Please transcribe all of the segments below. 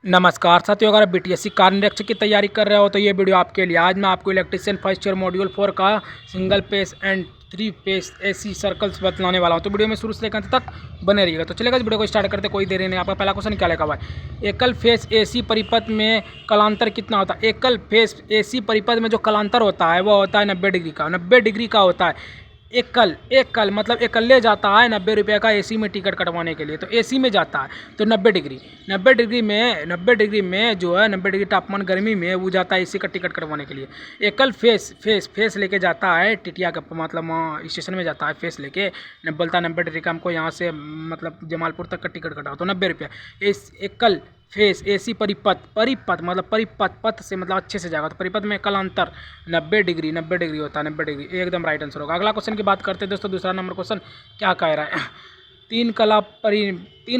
नमस्कार साथियों, अगर आप बीटीएससी कार निरीक्षक की तैयारी कर रहे हो तो ये वीडियो आपके लिए। आज मैं आपको इलेक्ट्रिशियन फर्स्ट ईयर मॉड्यूल 4 का single phase and 3 phase AC circles बतलाने वाला हूँ। तो वीडियो में शुरू से लेकर अंत तक बने रहिएगा। तो चलेगा, इस वीडियो को स्टार्ट करते कोई देरी नहीं। आपका पहला क्वेश्चन क्या लिखा हुआ है? एकल फेस एसी परिपथ में कलांतर कितना होता है? एकल फेस एसी परिपथ में जो कलांतर होता है वो होता है 90 डिग्री का। 90 डिग्री का होता है। एकल मतलब एकल्ले जाता है 90 रुपये का एसी में टिकट कटवाने के लिए। तो एसी में जाता है तो 90 डिग्री में जो है 90 डिग्री तापमान गर्मी में वो जाता है एसी का टिकट कटवाने के लिए। एकल फेस लेके जाता है टिटिया का, मतलब स्टेशन में जाता है फेस लेके। बोलता है 90 डिग्री का हमको यहाँ से मतलब जमालपुर तक का टिकट कटाओ, तो 90 रुपये। एकल फेस एसी परिपथ मतलब परिपथ पथ से मतलब अच्छे से जाएगा, तो परिपथ में कलांतर 90 डिग्री होता है। 90 डिग्री एकदम राइट आंसर होगा। अगला क्वेश्चन की बात करते हैं दोस्तों। दूसरा नंबर क्वेश्चन क्या कह रहा है? तीन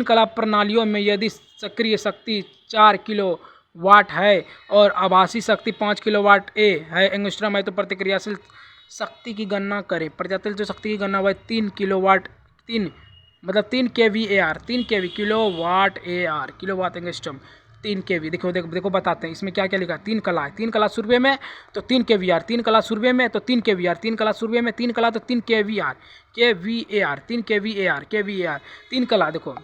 कला प्रणालियों में यदि सक्रिय शक्ति 4 किलो वाट है और आभासी शक्ति 5 किलो वाट है एंगस्ट्रॉम है, तो प्रतिक्रियाशील शक्ति की गणना करें। प्रतिक्रियाशील जो शक्ति की गणना हुआ 3 kilo watt, 3 kVAR, 3 kV kilo watt angstrom 3 kV। देखो बताते हैं इसमें क्या क्या लिखा है। 3 कला है, 3 कला सूर्य में तो 3 kVAR, 3 कला सूर्य में तो 3 kVAR, 3 कला सूर्य में 3 कला तो 3 kVAR, 3 कला। देखो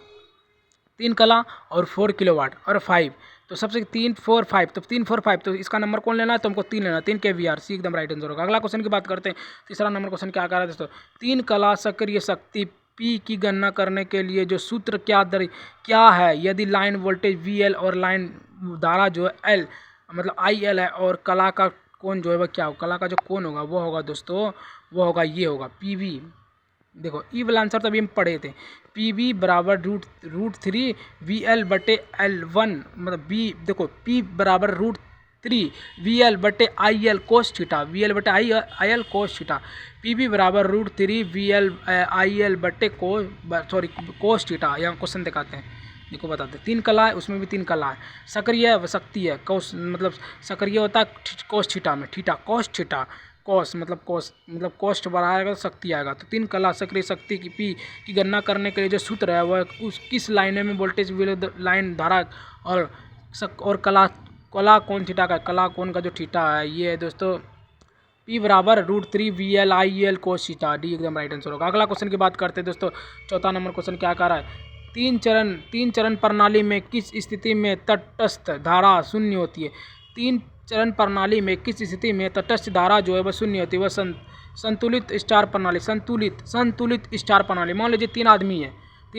3 कला और 4 किलोवाट और 5, तो सबसे 3 4 5, तो 3 4 5, तो इसका नंबर कौन लेना है? तो हमको 3 लेना, 3 kVAR, सी एकदम राइट आंसर होगा। अगला क्वेश्चन की बात करते हैं। तीसरा नंबर क्वेश्चन क्या कर रहा है दोस्तों? 3 कला सक्रिय शक्ति P की गणना करने के लिए जो सूत्र क्या है यदि लाइन वोल्टेज VL और लाइन धारा जो है L मतलब IL है, और कला का कोण जो है वह क्या होगा? कला का जो कोण होगा वो होगा दोस्तों, वो होगा ये होगा PV। देखो ई वाला आंसर तो अभी हम पढ़े थे। PV बराबर रूट 3 VL बटे L1, मतलब बी देखो P बराबर रूट 3 VL बटे IL कोस थीटा, VL बटे IL कोस थीटा। PV बराबर रूट 3 VL IL बटे कोस थीटा। यहाँ क्वेश्चन दिखाते हैं, देखो बताते हैं। 3 कला है, उसमें भी 3 कला है। सक्रिय शक्ति है कोस, मतलब सक्रिय होता है कोस थीटा में, थीटा कोस थीटा। कॉस्ट बढ़ाएगा तो शक्ति आएगा। तो 3 कला सक्रिय शक्ति की P की गणना करने के लिए जो सूत्र है वह किस लाइन में वोल्टेज लाइन धारा और कला कोण थीटा का, कला कोण का जो थीटा है ये है दोस्तों P बराबर root 3 VL IL cos theta, D एकदम राइट आंसर होगा। अगला क्वेश्चन की बात करते हैं दोस्तों। चौथा नंबर क्वेश्चन क्या कर रहा है? तीन चरण प्रणाली में किस स्थिति में तटस्थ धारा शून्य होती है? 3 चरण प्रणाली में किस स्थिति में तटस्थ धारा जो है वह शून्य होती है? वह संतुलित स्टार प्रणाली, संतुलित स्टार प्रणाली। मान लीजिए 3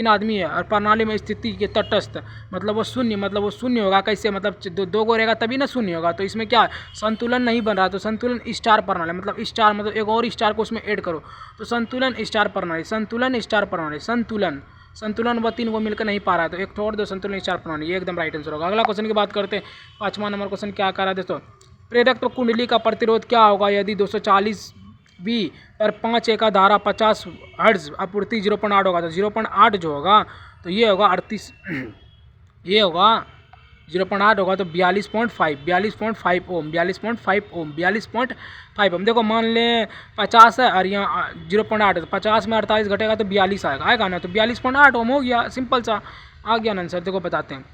आदमी है और प्रणाली में स्थिति के तटस्थ मतलब वो शून्य होगा। कैसे? मतलब दो को रहेगा तभी ना शून्य होगा। तो इसमें क्या है? संतुलन नहीं बन रहा, तो संतुलन स्टार प्रणाली मतलब स्टार मतलब एक और स्टार को उसमें ऐड करो, तो संतुलन स्टार प्रणाली, संतुलन वह 3 को मिलकर नहीं पा रहा है, तो एक छोड़ दो, संतुलन स्टार प्रणाली, ये एकदम राइट आंसर होगा। अगला क्वेश्चन की बात करते हैं। 5वां नंबर क्वेश्चन क्या कर रहा है दोस्तों? प्रेरक कुंडली का प्रतिरोध क्या होगा यदि 240 V पर 5 A का धारा 50 हर्ट्ज आपूर्ति 0.8 होगा? तो 0.8 जो होगा तो ये होगा 38 ये होगा 0.8 होगा तो 42.5 ओम, 42.5 ओम। देखो मान लें 50 है और यहाँ 0.8 है, तो 50 में 48 घटेगा तो 42 आएगा ना, तो 42.8 ओम हो गया। सिंपल सा आ गया ना आंसर। देखो बताते हैं।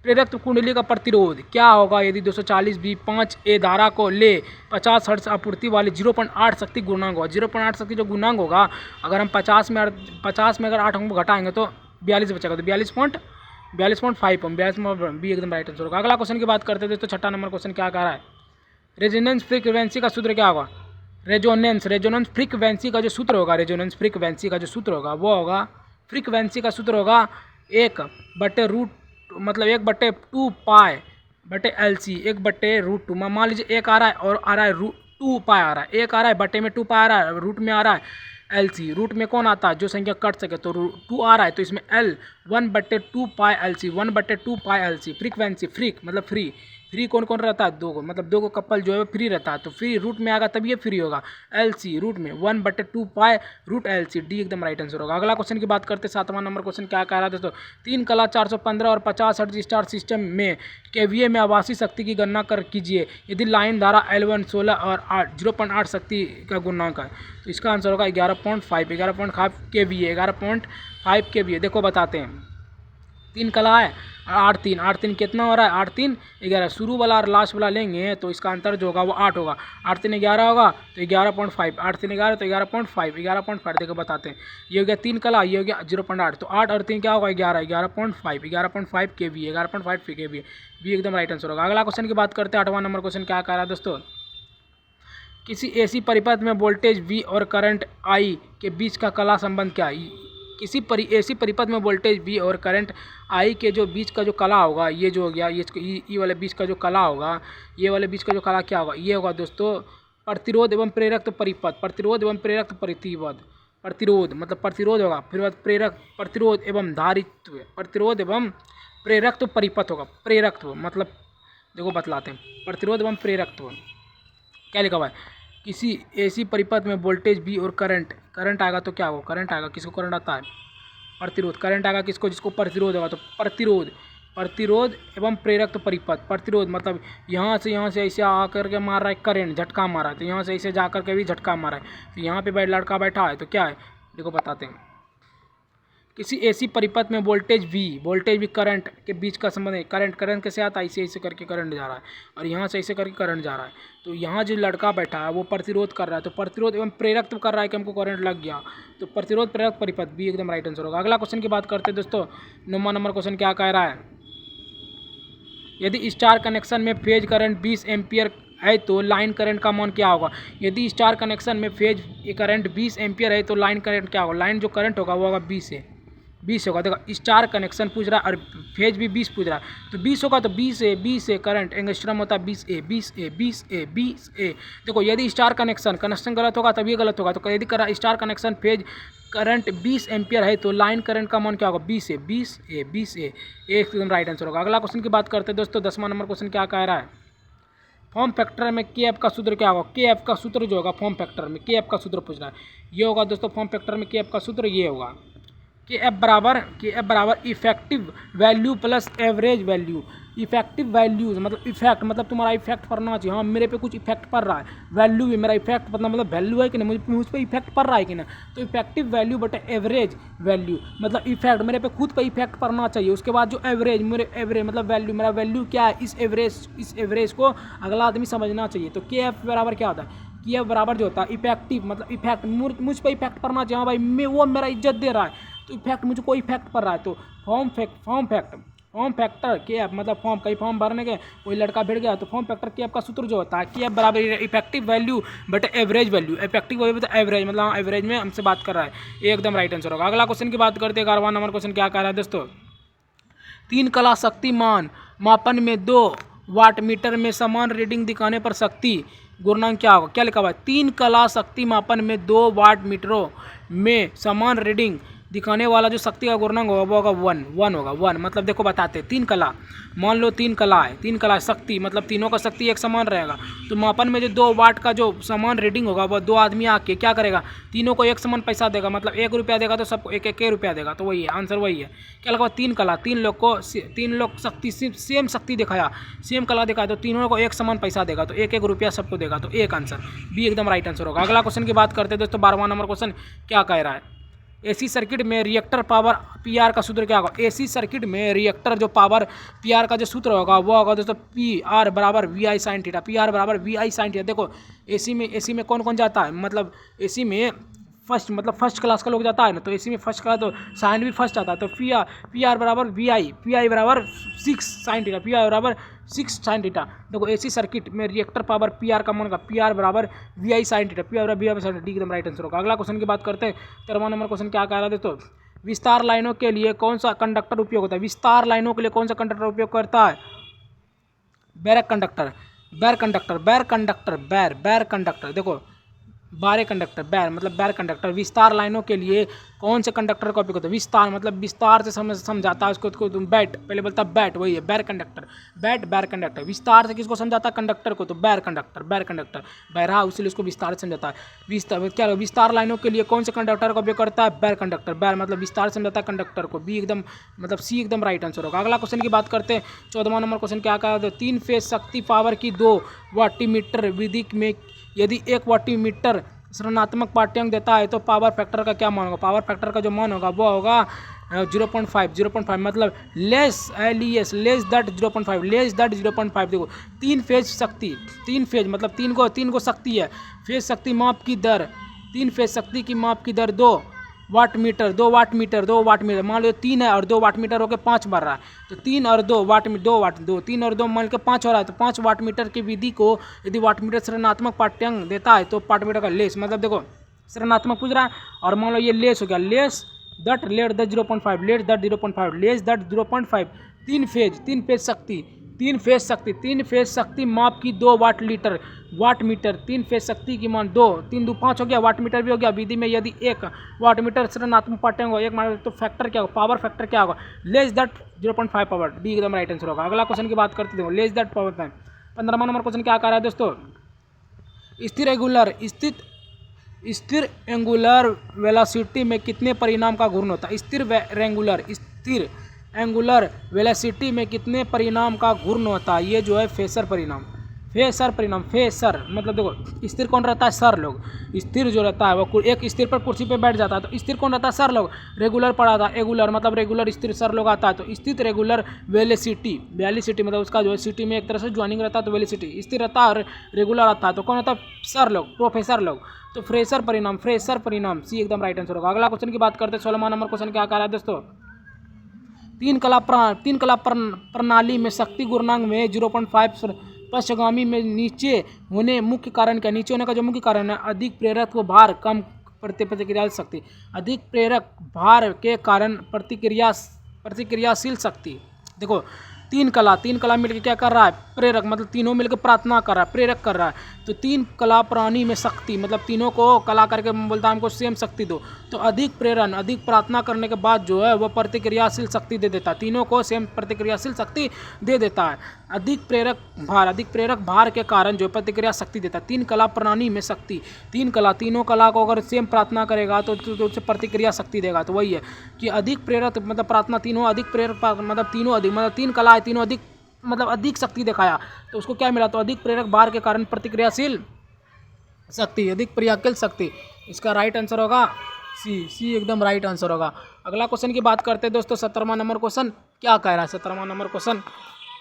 प्रेरक कुंडली का प्रतिरोध क्या होगा यदि 240 V 5 A धारा को ले 50 हर्ट्ज आपूर्ति वाले 0.8 शक्ति गुणांक होगा। 0.8 शक्ति जो गुणांक होगा, अगर हम 50 में अगर 8 अंक घटाएंगे तो 42 बचेगा, तो 42.5 ओम, 42 बी एकदम राइट आंसर होगा। अगला क्वेश्चन की बात करते थे। तो 6वां नंबर क्वेश्चन क्या कह रहा है? रेजोनेंस फ्रीक्वेंसी का सूत्र क्या होगा? रेजोनेंस फ्रीक्वेंसी का जो सूत्र होगा, वो होगा, फ्रीक्वेंसी का सूत्र होगा 1/2 पाई बटे LC, 1/√2। मान लीजिए 1 आ रहा है और आ रहा है √2 पाई आ रहा है, 1 आ रहा है बटे में 2 पाई आ रहा है, रूट में आ रहा है LC। रूट में कौन आता है? जो संख्या कट सके, तो 2 आ रहा है तो इसमें L 1/2 पाई LC, 1/2 पाई LC। फ्रीक्वेंसी मतलब फ्री कौन रहता है? 2 को, मतलब 2 को कपल जो है फ्री रहता है, तो फ्री रूट में आएगा तब ये फ्री होगा। LC रूट में 1/2 पाई रूट LC, डी एकदम राइट आंसर होगा। अगला क्वेश्चन की बात करते हैं। 7वां नंबर क्वेश्चन क्या कह रहा है दोस्तों? 3 कला 415 और 50 हर्ट्ज स्टार सिस्टम में KVA में आभासी शक्ति की गणना कीजिए यदि लाइन धारा L1 16 और 0.8 शक्ति का गुणांक है। तो इसका आंसर होगा 11.5 KVA, 11.5 KVA। देखो बताते हैं। 3 कला है, 8 3 कितना हो रहा है, 8 3 11। शुरू वाला और लास्ट वाला लेंगे तो इसका अंतर जो होगा वो 8 होगा। 8 3 11 होगा तो 11.5, 8 3 11 तो 11.5, 11.5 देखो बताते हैं। ये हो गया 3 कला, ये हो गया 0.8, तो 8 और 3 क्या होगा 11, 11.5 kVA, 11.5 kVA भी एकदम राइट आंसर होगा। अगला क्वेश्चन की बात करते हैं, 8वां नंबर क्वेश्चन क्या कह रहा है दोस्तों, किसी एसी परिपथ में वोल्टेज V और करंट I के बीच का कला संबंध क्या है। किसी एसी परिपथ में वोल्टेज V और करंट I के जो बीच का जो कला होगा, ये जो हो गया, ये वाले बीच का जो कला होगा, ये वाले बीच का जो कला क्या होगा, ये होगा दोस्तों प्रतिरोध एवं प्रेरक परिपथ। प्रतिरोध एवं प्रेरक प्रतिरोध, प्रतिरोध मतलब प्रतिरोध होगा, फिर प्रेरक प्रतिरोध एवं धारित्व, प्रतिरोध एवं प्रेरकत्व परिपथ होगा। प्रेरकत्व मतलब देखो बतलाते हैं, प्रतिरोध एवं प्रेरकत्व क्या लिखा हुआ है, किसी एसी परिपथ में वोल्टेज V और करंट आएगा तो क्या होगा, करंट आएगा, किसको करंट आता है, प्रतिरोध। करंट आएगा किसको, जिसको प्रतिरोध होगा तो प्रतिरोध एवं प्रेरक तो परिपथ। प्रतिरोध मतलब यहाँ से ऐसे आकर के मार रहा है करंट, झटका मारा है, तो यहाँ से ऐसे जा कर के भी झटका मारा है, तो यहाँ पे लड़का बैठा है तो क्या है, देखो बताते हैं। किसी एसी परिपथ में वोल्टेज V करंट के बीच का संबंध है। करंट कैसे आता है, ऐसे करके करंट जा रहा है और यहाँ से ऐसे करके करंट जा रहा है, तो यहाँ जो लड़का बैठा है वो प्रतिरोध कर रहा है, तो प्रतिरोध एवं प्रेरक कर रहा है कि हमको करंट लग गया, तो प्रतिरोध प्रेरक परिपथ भी एकदम राइट आंसर होगा। अगला क्वेश्चन की बात करते हैं दोस्तों, 9वां नंबर क्वेश्चन क्या कह रहा है, यदि स्टार कनेक्शन में फेज करंट 20 एम्पियर है तो लाइन करंट का मान क्या होगा। यदि स्टार कनेक्शन में फेज करंट 20 एम्पियर है तो लाइन करंट क्या होगा, लाइन जो करंट होगा वो होगा 20 होगा। देखो स्टार कनेक्शन पूछ रहा है और फेज भी 20 पूछ रहा है, तो 20 होगा तो 20 है करंट, एंगस्ट्रम होता है 20 ए। देखो यदि स्टार कनेक्शन गलत होगा तब ये गलत होगा, तो यदि star connection phase current 20 ampere है तो लाइन करंट का मान क्या होगा, 20 ए एकदम राइट आंसर होगा। अगला क्वेश्चन की बात करते हैं दोस्तों, 10वां नंबर क्वेश्चन क्या कह रहा है, फॉर्म फैक्टर में के एफ का सूत्र क्या होगा। के एफ का सूत्र जो होगा फॉर्म फैक्टर में, के एफ का सूत्र पूछ रहा है, ये होगा दोस्तों फॉर्म फैक्टर में के एफ का सूत्र ये होगा, के एफ बराबर effective value plus average value. Effective values मतलब इफेक्ट मतलब तुम्हारा इफेक्ट पड़ना चाहिए, हाँ मेरे पे कुछ इफेक्ट पड़ रहा है, वैल्यू भी मेरा इफेक्ट मतलब वैल्यू है कि नहीं, मुझ पर इफेक्ट पड़ रहा है कि ना, तो इफेक्टिव वैल्यू बटे एवरेज वैल्यू मतलब इफेक्ट मेरे पे खुद पे इफेक्ट पड़ना चाहिए, उसके बाद जो एवरेज मेरे एवरेज मतलब वैल्यू, मेरा वैल्यू क्या है, इस एवरेज को अगला आदमी समझना चाहिए। तो के एफ बराबर क्या होता है, के एफ बराबर जो होता है इफेक्टिव मतलब इफेक्ट मुझ पर इफेक्ट पड़ना चाहिए, हाँ भाई मैं वो मेरा इज्जत दे रहा है तो इफेक्ट मुझको इफेक्ट पड़ रहा है, तो फॉर्म फैक्टर के एफ मतलब फॉर्म कई फॉर्म भरने के कोई लड़का भिड़ गया तो फॉर्म फैक्टर के एफ का सूत्र जो होता है के एफ बराबर effective value but average value. Effective value तो एवरेज मतलब एवरेज में हमसे बात कर रहा है, ये एकदम राइट आंसर होगा। अगला क्वेश्चन की बात करते हैं, 11वां नंबर क्वेश्चन क्या कह रहा है दोस्तों, 3 कला शक्तिमान मापन में 2 वाट मीटर में समान रीडिंग दिखाने पर शक्ति गुणांक क्या होगा। क्या लिखा हुआ है, 3 कला शक्ति मापन में 2 वाट मीटरों में समान रीडिंग दिखाने वाला जो शक्ति का गुणांक होगा वो होगा 1 होगा 1। मतलब देखो बताते हैं, 3 कला मान लो 3 कला है, 3 कला शक्ति मतलब तीनों का शक्ति एक समान रहेगा, तो मापन में जो 2 वाट का जो समान रीडिंग होगा वो 2 आदमी आके क्या करेगा, तीनों को एक समान पैसा देगा, मतलब 1 रुपया देगा तो सबको 1 रुपया देगा, तो वही है आंसर वही है। क्या लगा 3 कला, 3 लोग शक्ति सेम शक्ति दिखाया, सेम कला दिखाया तो तीनों को एक समान पैसा देगा, तो 1 रुपया सबको देगा, तो एक आंसर भी एकदम राइट आंसर होगा। अगला क्वेश्चन की बात करते हैं दोस्तों, 12वां नंबर क्वेश्चन क्या कह रहा है, एसी सर्किट में रिएक्टर पावर पीआर का सूत्र क्या होगा। एसी सर्किट में रिएक्टर जो पावर पीआर का जो सूत्र होगा वो होगा दोस्तों पीआर बराबर वी साइन थीटा। पीआर बराबर वी साइन थीटा। देखो एसी में कौन कौन जाता है, मतलब एसी में फर्स्ट क्लास का लोग जाता है ना, तो एसी में फर्स्ट क्लास तो साइन भी फर्स्ट आता है, तो पीआर बराबर पी बराबर 6 साइन थीटा, पी बराबर 6 साइन थीटा। देखो एसी सर्किट में रिएक्टर पावर पीआर का मान का पीआर बराबर वी साइन थीटा, पी बराबर वी साइन थीटा, एकदम राइट आंसर होगा। अगला क्वेश्चन की बात करते हैं, 13वां नंबर क्वेश्चन क्या कह रहा है दोस्तों, विस्तार लाइनों के लिए कौन सा कंडक्टर उपयोग होता है। विस्तार लाइनों के लिए कौन सा कंडक्टर उपयोग करता है, बैरक कंडक्टर। देखो बारे कंडक्टर, बैर कंडक्टर। विस्तार लाइनों के लिए कौन से कंडक्टर का उपयोग होता है, विस्तार मतलब विस्तार से समझाता है उसको, तुम बैट पहले बोलता है बैट, वही है बैर कंडक्टर, बैर कंडक्टर। विस्तार से किसको समझाता है, कंडक्टर को, तो बैर कंडक्टर बहरा इसलिए उसको विस्तार से समझाता है। विस्तार लाइनों के लिए कौन से कंडक्टर का उपयोग करता है, बैर कंडक्टर। बैर मतलब विस्तार से समझाता है कंडक्टर को, बी एकदम मतलब सी एकदम राइट आंसर होगा। अगला क्वेश्चन की बात करते हैं, 14वां नंबर क्वेश्चन क्या कहा, 3 फेज शक्ति पावर की 2 वाटमीटर विधि में यदि 1 वाटमीटर ऋणात्मक पाठ्यांक देता है तो पावर फैक्टर का क्या मान होगा। पावर फैक्टर का जो मान होगा वो होगा 0.5 मतलब लेस दैट 0.5 लेस दैट 0.5। देखो तीन फेज शक्ति, तीन फेज मतलब तीन को शक्ति है। फेज शक्ति माप की दर, तीन फेज शक्ति की माप की दर 2 वाट मीटर, 2 वाट मीटर। मान लो 3 है और 2 वाट मीटर होकर 5 बढ़ रहा है, तो 3 और 2 वाट में 2 वाट 2 3 और 2 मान के 5 हो रहा है, तो 5 वाट मीटर की विधि को यदि वाट मीटर ऋणात्मक पाठ्यांक देता है तो वाट मीटर का लेस मतलब देखो ऋणात्मक पूछ रहा है और मान लो ये लेस हो गया, लेस दैट 0.5 लेस दैट 0.5। तीन फेज शक्ति माप की 2 वाट मीटर। तीन फेज शक्ति की मान 2 3 2 5 हो गया, वाट मीटर भी हो गया। विधि में यदि 1 वाट मीटर ऋणात्मक पाठ्यांक हो, 1 मान तो फैक्टर क्या होगा, पावर फैक्टर क्या होगा, लेस दैट 0.5 पावर। डी एकदम राइट आंसर होगा। अगला क्वेश्चन की बात करते हैं, लेस दैट पावर टाइम। 15वां नंबर क्वेश्चन क्या कर रहा है दोस्तों, स्थिर एंगुलर वेलोसिटी में कितने परिमाण का घूर्ण होता है। स्थिर एंगुलर वेलोसिटी में कितने परिमाण का घूर्ण होता है, ये जो है फेसर परिणाम। फेसर मतलब देखो स्थिर कौन रहता है, सर लोग। स्थिर जो रहता है वो एक स्थिर पर कुर्सी पे बैठ जाता है, तो स्थिर कौन रहता है, सर लोग। रेगुलर पढ़ा था, एगुलर मतलब रेगुलर स्थिर सर लोग आता है, तो स्थिर रेगुलर वेलोसिटी मतलब उसका जो है सिटी में एक तरह से ज्वाइनिंग रहता है, तो वेलोसिटी स्थिर रहता है और रेगुलर आता है, तो कौन होता है, सर लोग, प्रोफेसर लोग। तो फ्रेसर परिणाम सी एकदम राइट आंसर होगा। अगला क्वेश्चन की बात करते हैं, 16वां नंबर क्वेश्चन क्या कह रहा है दोस्तों, तीन कला प्रणाली में शक्ति गुणांक में 0.5 पश्चगामी में नीचे होने मुख्य कारण क्या। नीचे होने का जो मुख्य कारण है, अधिक प्रेरक को भार कम प्रतिक्रियाशील शक्ति। अधिक प्रेरक भार के कारण प्रतिक्रियाशील शक्ति। देखो तीन कला मिलकर क्या कर रहा है, प्रेरक मतलब तीनों मिलकर प्रार्थना कर रहा है, प्रेरक कर रहा है। तो तीन कला प्राणी में शक्ति मतलब तीनों को कला करके बोलता है हमको सेम शक्ति दो, तो अधिक प्रेरण अधिक प्रार्थना करने के बाद जो है वह प्रतिक्रियाशील शक्ति दे देता है, तीनों को सेम प्रतिक्रियाशील शक्ति दे देता है। अधिक प्रेरक भार के कारण जो प्रतिक्रिया शक्ति देता है। तीन कला प्रणाली में शक्ति, तीनों कला को अगर सेम प्रार्थना करेगा तो उससे प्रतिक्रिया शक्ति देगा। तो वही है कि अधिक प्रेरक मतलब प्रार्थना तीनों अधिक प्रेरक मतलब तीनों अधिक मतलब तीन कला है, तीनों अधिक मतलब अधिक शक्ति दिखाया, तो उसको क्या मिला, तो अधिक प्रेरक भार के कारण प्रतिक्रियाशील शक्ति, अधिक प्रियाशील शक्ति। इसका राइट आंसर होगा सी एकदम राइट आंसर होगा। अगला क्वेश्चन की बात करते हैं दोस्तों, 17वां नंबर क्वेश्चन क्या कह रहा है, 17वां नंबर क्वेश्चन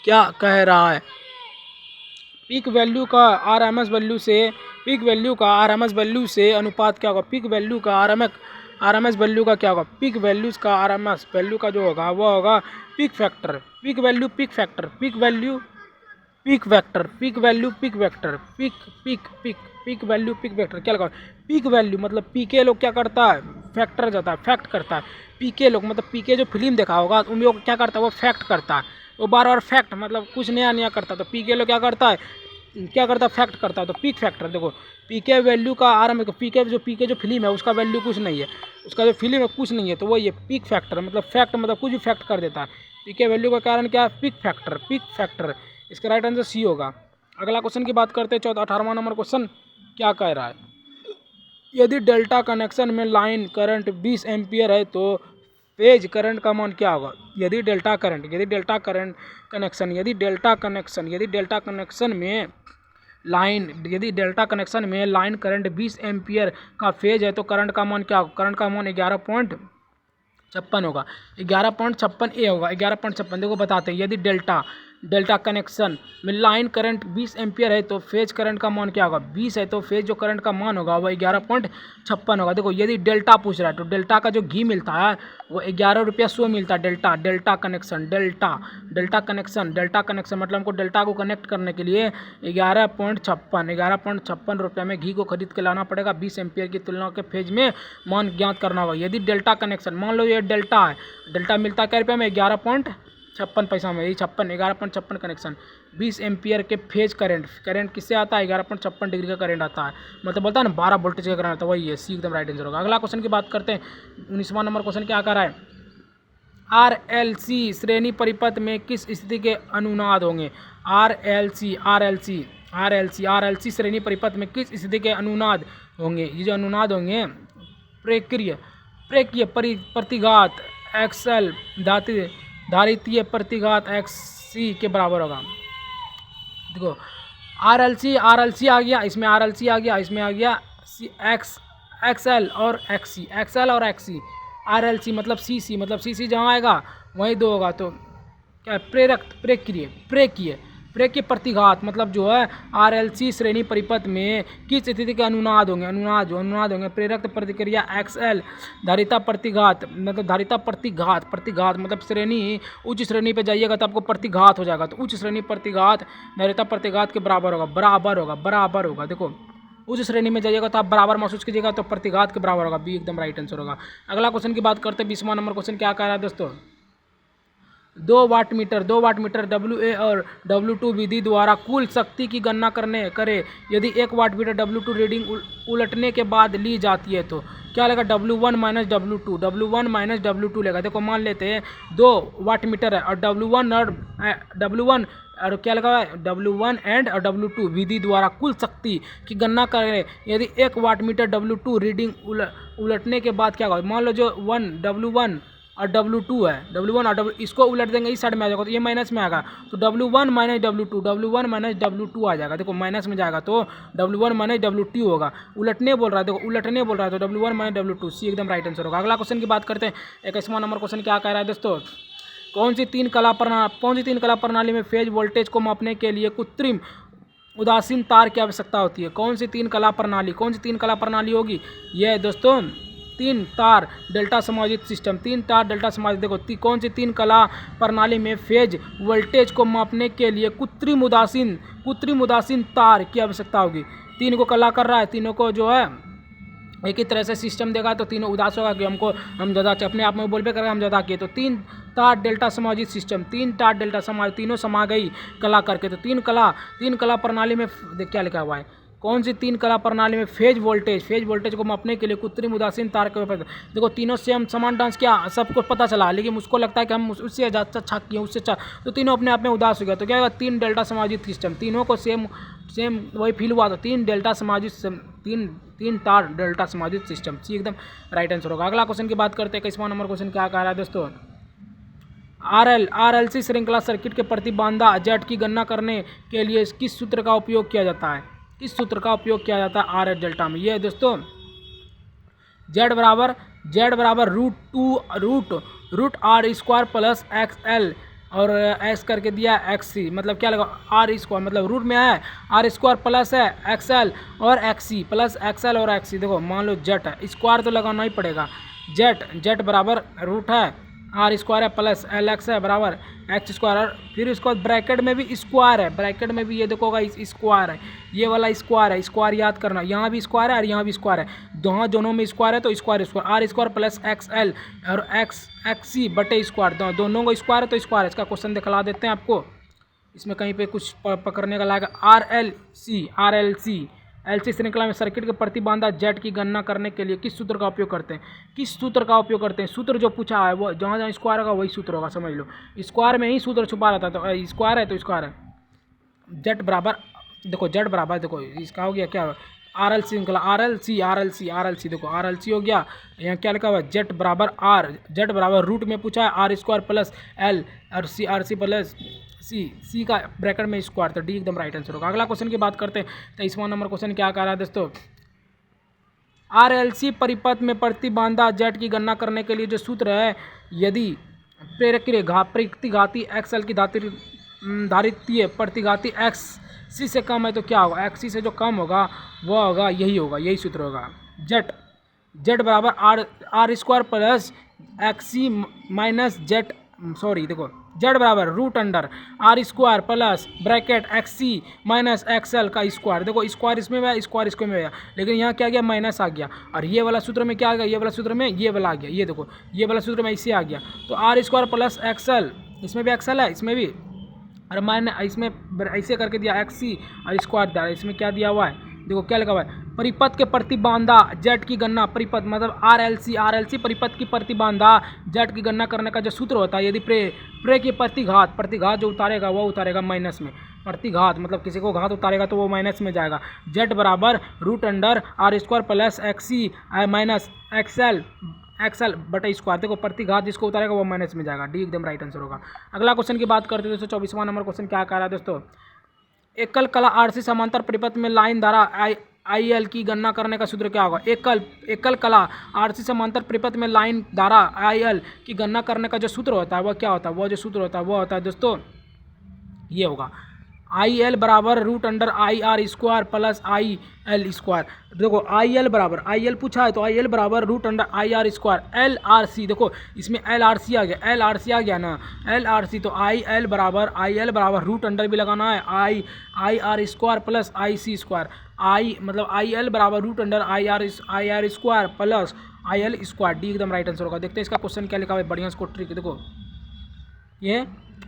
क्या कह रहा है, पीक वैल्यू का आरएमएस वैल्यू से अनुपात क्या होगा। पीक वैल्यू का आरएमएस वैल्यू का क्या होगा, पीक वैल्यूज का आरएमएस वैल्यू का जो होगा वो होगा peak factor. Peak value peak factor peak value peak vector क्या लगा। पीक वैल्यू मतलब पीके लोग क्या करता है, फैक्टर जाता है, फैक्ट करता है। पीके लोग मतलब पीके जो फिल्म देखा होगा उन लोग क्या करता है, वो फैक्ट करता है, वो बार फैक्ट मतलब कुछ नया करता। तो पीके लोग क्या करता है, फैक्ट करता है। तो पीक फैक्टर देखो पीके वैल्यू का आरएम पीके जो फिल्म है उसका वैल्यू कुछ नहीं है, उसका जो फिल्म है कुछ नहीं है, तो वो ये पीक फैक्टर मतलब फैक्ट मतलब कुछ भी फैक्ट कर देता है। पीके वैल्यू का कारण क्या है, पीक फैक्टर। इसका राइट आंसर सी होगा। अगला क्वेश्चन की बात करते हैं, 18वां नंबर क्वेश्चन क्या कह रहा है, यदि डेल्टा कनेक्शन में लाइन करंट 20 एम्पियर है तो फेज करंट का मान क्या होगा। यदि डेल्टा कनेक्शन में लाइन करंट 20 एम्पियर का फेज है तो करंट का मान क्या होगा। करंट का मान 11.56 होगा, 11.56 ए होगा, 11.56। देखो बताते हैं, यदि डेल्टा कनेक्शन में लाइन करंट 20 एम्पियर है तो फेज करंट का मान क्या होगा। 20 है तो फेज जो करंट का मान होगा वह 11.56 होगा। देखो यदि डेल्टा पूछ रहा है तो डेल्टा का जो घी मिलता है वो 11 रुपया 100 मिलता है। डेल्टा कनेक्शन मतलब हमको डेल्टा को कनेक्ट करने के लिए 11.56 रुपये में घी को खरीद के लाना पड़ेगा। 20 एम्पियर की तुलना के फेज में मान ज्ञात करना होगा। यदि डेल्टा कनेक्शन मान लो ये डेल्टा है, डेल्टा मिलता है क्या रुपये में, 11.56 पैसा में, यही 11.56 कनेक्शन। 20 एम्पियर के फेज करंट किससे आता है, 11.56 डिग्री का करंट आता है, मतलब बोलता है ना 12 वोल्टेज का करंट आता है, वही है सी एकदम राइट आंसर होगा। अगला क्वेश्चन की बात करते हैं, 19वां नंबर क्वेश्चन क्या कर रहा है, RLC श्रेणी परिपथ में किस स्थिति के अनुनाद होंगे। RLC श्रेणी परिपथ में किस स्थिति के अनुनाद होंगे। ये जो अनुनाद होंगे प्रेक्रिय प्रतिघात XL धारितीय प्रतिघात XC के बराबर होगा। देखो RLC आ गया, इसमें RLC आ गया, इसमें आ गया XL और XC। RLC मतलब CC, मतलब CC जहाँ आएगा वहीं 2 होगा। तो क्या है, प्रेरक प्रेकीय प्रेकीय प्रतिघात मतलब जो है RLC श्रेणी परिपथ में किस स्थिति के अनुनाद होंगे प्रेरक प्रतिक्रिया XL। धारिता प्रतिघात मतलब श्रेणी उच्च श्रेणी पे जाइएगा तो आपको प्रतिघात हो जाएगा, तो उच्च श्रेणी प्रतिघात धारिता प्रतिघात के बराबर होगा। देखो उच्च श्रेणी में जाइएगा तो आप बराबर महसूस कीजिएगा, तो प्रतिघात के बराबर होगा, बी एकदम राइट आंसर होगा। अगला क्वेश्चन की बात करते हैं, 20वां नंबर क्वेश्चन क्या कह रहा है दोस्तों, 2 वाट मीटर WA और W2 विधि द्वारा कुल शक्ति की गणना करें यदि 1 वाट मीटर W2 रीडिंग उलटने के बाद ली जाती है तो क्या लेगा, W1 माइनस W2 लेगा। देखो मान लेते हैं 2 वाट मीटर है और W1 और क्या लगा W1 एंड और W2 विधि द्वारा कुल शक्ति की गणना करें यदि 1 वाट मीटर W2 रीडिंग उलटने के बाद क्या होगा। मान लो जो W1 और W2 है, W1 और इसको उलट देंगे इस साइड में आ जाएगा तो ये माइनस में आएगा, तो W1 माइनस W2 आ जाएगा। देखो माइनस में जाएगा तो W1 माइनस W2 होगा। उलटने बोल रहा है, देखो उलटने बोल रहा है तो W1 माइनस W2, सी एकदम राइट आंसर होगा। अगला क्वेश्चन की बात करते हैं, 21वां नंबर क्वेश्चन क्या कह रहा है दोस्तों, कौन सी तीन कला प्रणाली में फेज वोल्टेज को मापने के लिए कृत्रिम उदासीन तार की आवश्यकता होती है। कौन सी तीन कला प्रणाली होगी, यह है दोस्तों 3 तार डेल्टा समायोजित सिस्टम। देखो कौन सी 3 कला प्रणाली में फेज वोल्टेज को मापने के लिए कृत्रिम उदासीन तार की आवश्यकता होगी। 3 को कला कर रहा है, तीनों को जो है एक ही तरह से सिस्टम देगा तो तीनों उदास होगा कि हम ज़्यादा अपने आप में बोलबे करेंगे हम ज़्यादा किए। तो 3 तार डेल्टा समायोजित सिस्टम, 3 तार डेल्टा समायोजित, तीनों समा गई कला करके। तो 3 कला प्रणाली में क्या लिखा हुआ है, कौन सी 3 कला प्रणाली में फेज वोल्टेज को मापने के लिए कृत्रिम उदासीन तार के ऊपर। देखो तीनों से हम समान डांस किया, सबको पता चला, लेकिन मुझको लगता है कि हम उससे ज़्यादा अच्छा किए, उससे अच्छा, तो तीनों अपने आप में उदास हो गया। तो क्या होगा, 3 डेल्टा समायोजित सिस्टम, तीनों को सेम वही फील हुआ, तो 3 तार डेल्टा समायोजित सिस्टम, सी एकदम राइट आंसर होगा। अगला क्वेश्चन की बात करते हैं, 21वां नंबर क्वेश्चन क्या कह रहा है दोस्तों, RLC श्रृंखला सर्किट के प्रतिबाधा Z की गणना करने के लिए किस सूत्र का उपयोग किया जाता है। RL डेल्टा में, ये है दोस्तों Z बराबर root R square plus XL और एक्स करके दिया XC, मतलब क्या लगा R स्क्वायर, मतलब रूट में है R स्क्वायर प्लस है XL और XC प्लस XL और XC। देखो मान लो Z है, स्क्वायर तो लगाना ही पड़ेगा, Z बराबर रूट है R स्क्वायर है प्लस LX है बराबर X स्क्वायर, और फिर उसके बाद ब्रैकेट में भी स्क्वायर है, ब्रैकेट में भी ये देखोगा स्क्वायर है, ये वाला स्क्वायर है, स्क्वायर याद करना, यहाँ भी स्क्वायर है और यहाँ भी स्क्वायर है, दोनों में स्क्वायर है तो square R square plus XL और XC बटे स्क्वायर, दोनों को स्क्वायर है तो स्क्वायर है। इसका क्वेश्चन दिखला देते हैं आपको, इसमें कहीं पे कुछ पकड़ने का लाएगा। RLC श्रृंखला में सर्किट के प्रतिबाधा Z की गणना करने के लिए किस सूत्र का उपयोग करते हैं। सूत्र जो पूछा है वो जहाँ स्क्वायर होगा वही सूत्र होगा, समझ लो, स्क्वायर में ही सूत्र छुपा रहता है, तो स्क्वायर है तो स्क्वायर है। Z बराबर देखो इसका हो गया क्या, RL श्रृंखला RLC देखो RLC हो गया, यहाँ क्या लिखा हुआ है Z बराबर रूट में पूछा है R स्क्वायर प्लस L और RC प्लस सी का ब्रैकेट में स्क्वायर, तो डी एकदम राइट आंसर होगा। अगला क्वेश्चन की बात करते हैं, 23वां नंबर क्वेश्चन क्या कह रहा है दोस्तों, RLC परिपथ में प्रतिबाधा Z की गणना करने के लिए जो सूत्र है, यदि प्रतिघाती XL की धारितीय प्रतिघाती XC से कम है तो क्या होगा, XC से जो कम होगा वह होगा यही सूत्र होगा, Z बराबर R square plus XC minus देखो Z बराबर root under R square plus bracket XC minus XL का स्क्वायर। देखो स्क्वायर इसमें भी स्क्वायर इसको में, लेकिन यहाँ क्या गया माइनस आ गया, और ये वाला सूत्र में क्या आ गया, ये वाला सूत्र में ये वाला आ गया, ये देखो ये वाला सूत्र में इसे आ गया, तो R स्क्वायर प्लस XL, इसमें भी XL है इसमें भी, और मैंने इसमें ऐसे करके दिया XC और स्क्वायर दिया, इसमें क्या दिया हुआ है, देखो क्या लिखा हुआ है, परिपथ के प्रतिबाधा Z की गणना, परिपथ मतलब RLC परिपथ की प्रतिबाधा Z की गणना करने का जो सूत्र होता है, यदि प्रे की प्रतिघात जो उतारेगा वो उतारेगा माइनस में, प्रतिघात मतलब किसी को घात उतारेगा तो वो माइनस में जाएगा, Z बराबर root under R square plus XC minus XL बटे स्क्वायर। देखो प्रतिघात जिसको उतारेगा वो माइनस में जाएगा, डी एकदम राइट आंसर होगा। अगला क्वेश्चन की बात करते हैं दोस्तों, 24वां नंबर क्वेश्चन क्या कह रहा है दोस्तों, एकल कला RC समांतर परिपथ में लाइन धारा IL की गणना करने का सूत्र क्या होगा? एकल कला RC समांतर परिपथ में लाइन धारा IL की गणना करने का जो सूत्र होता है वह क्या होता है? वो जो सूत्र होता है वो होता है दोस्तों ये होगा IL बराबर √IR² प्लस IL स्क्वायर। देखो IL बराबर IL पूछा है तो IL बराबर √IR²। LRC देखो इसमें LRC आ गया, LRC आ गया ना, LRC तो IL बराबर रूट अंडर भी लगाना है IR² प्लस IC² मतलब IL बराबर √IR² प्लस IL²। डी एकदम राइट आंसर होगा। देखते हैं इसका क्वेश्चन क्या लिखा हुआ है, बढ़िया इसको ट्रिक देखो।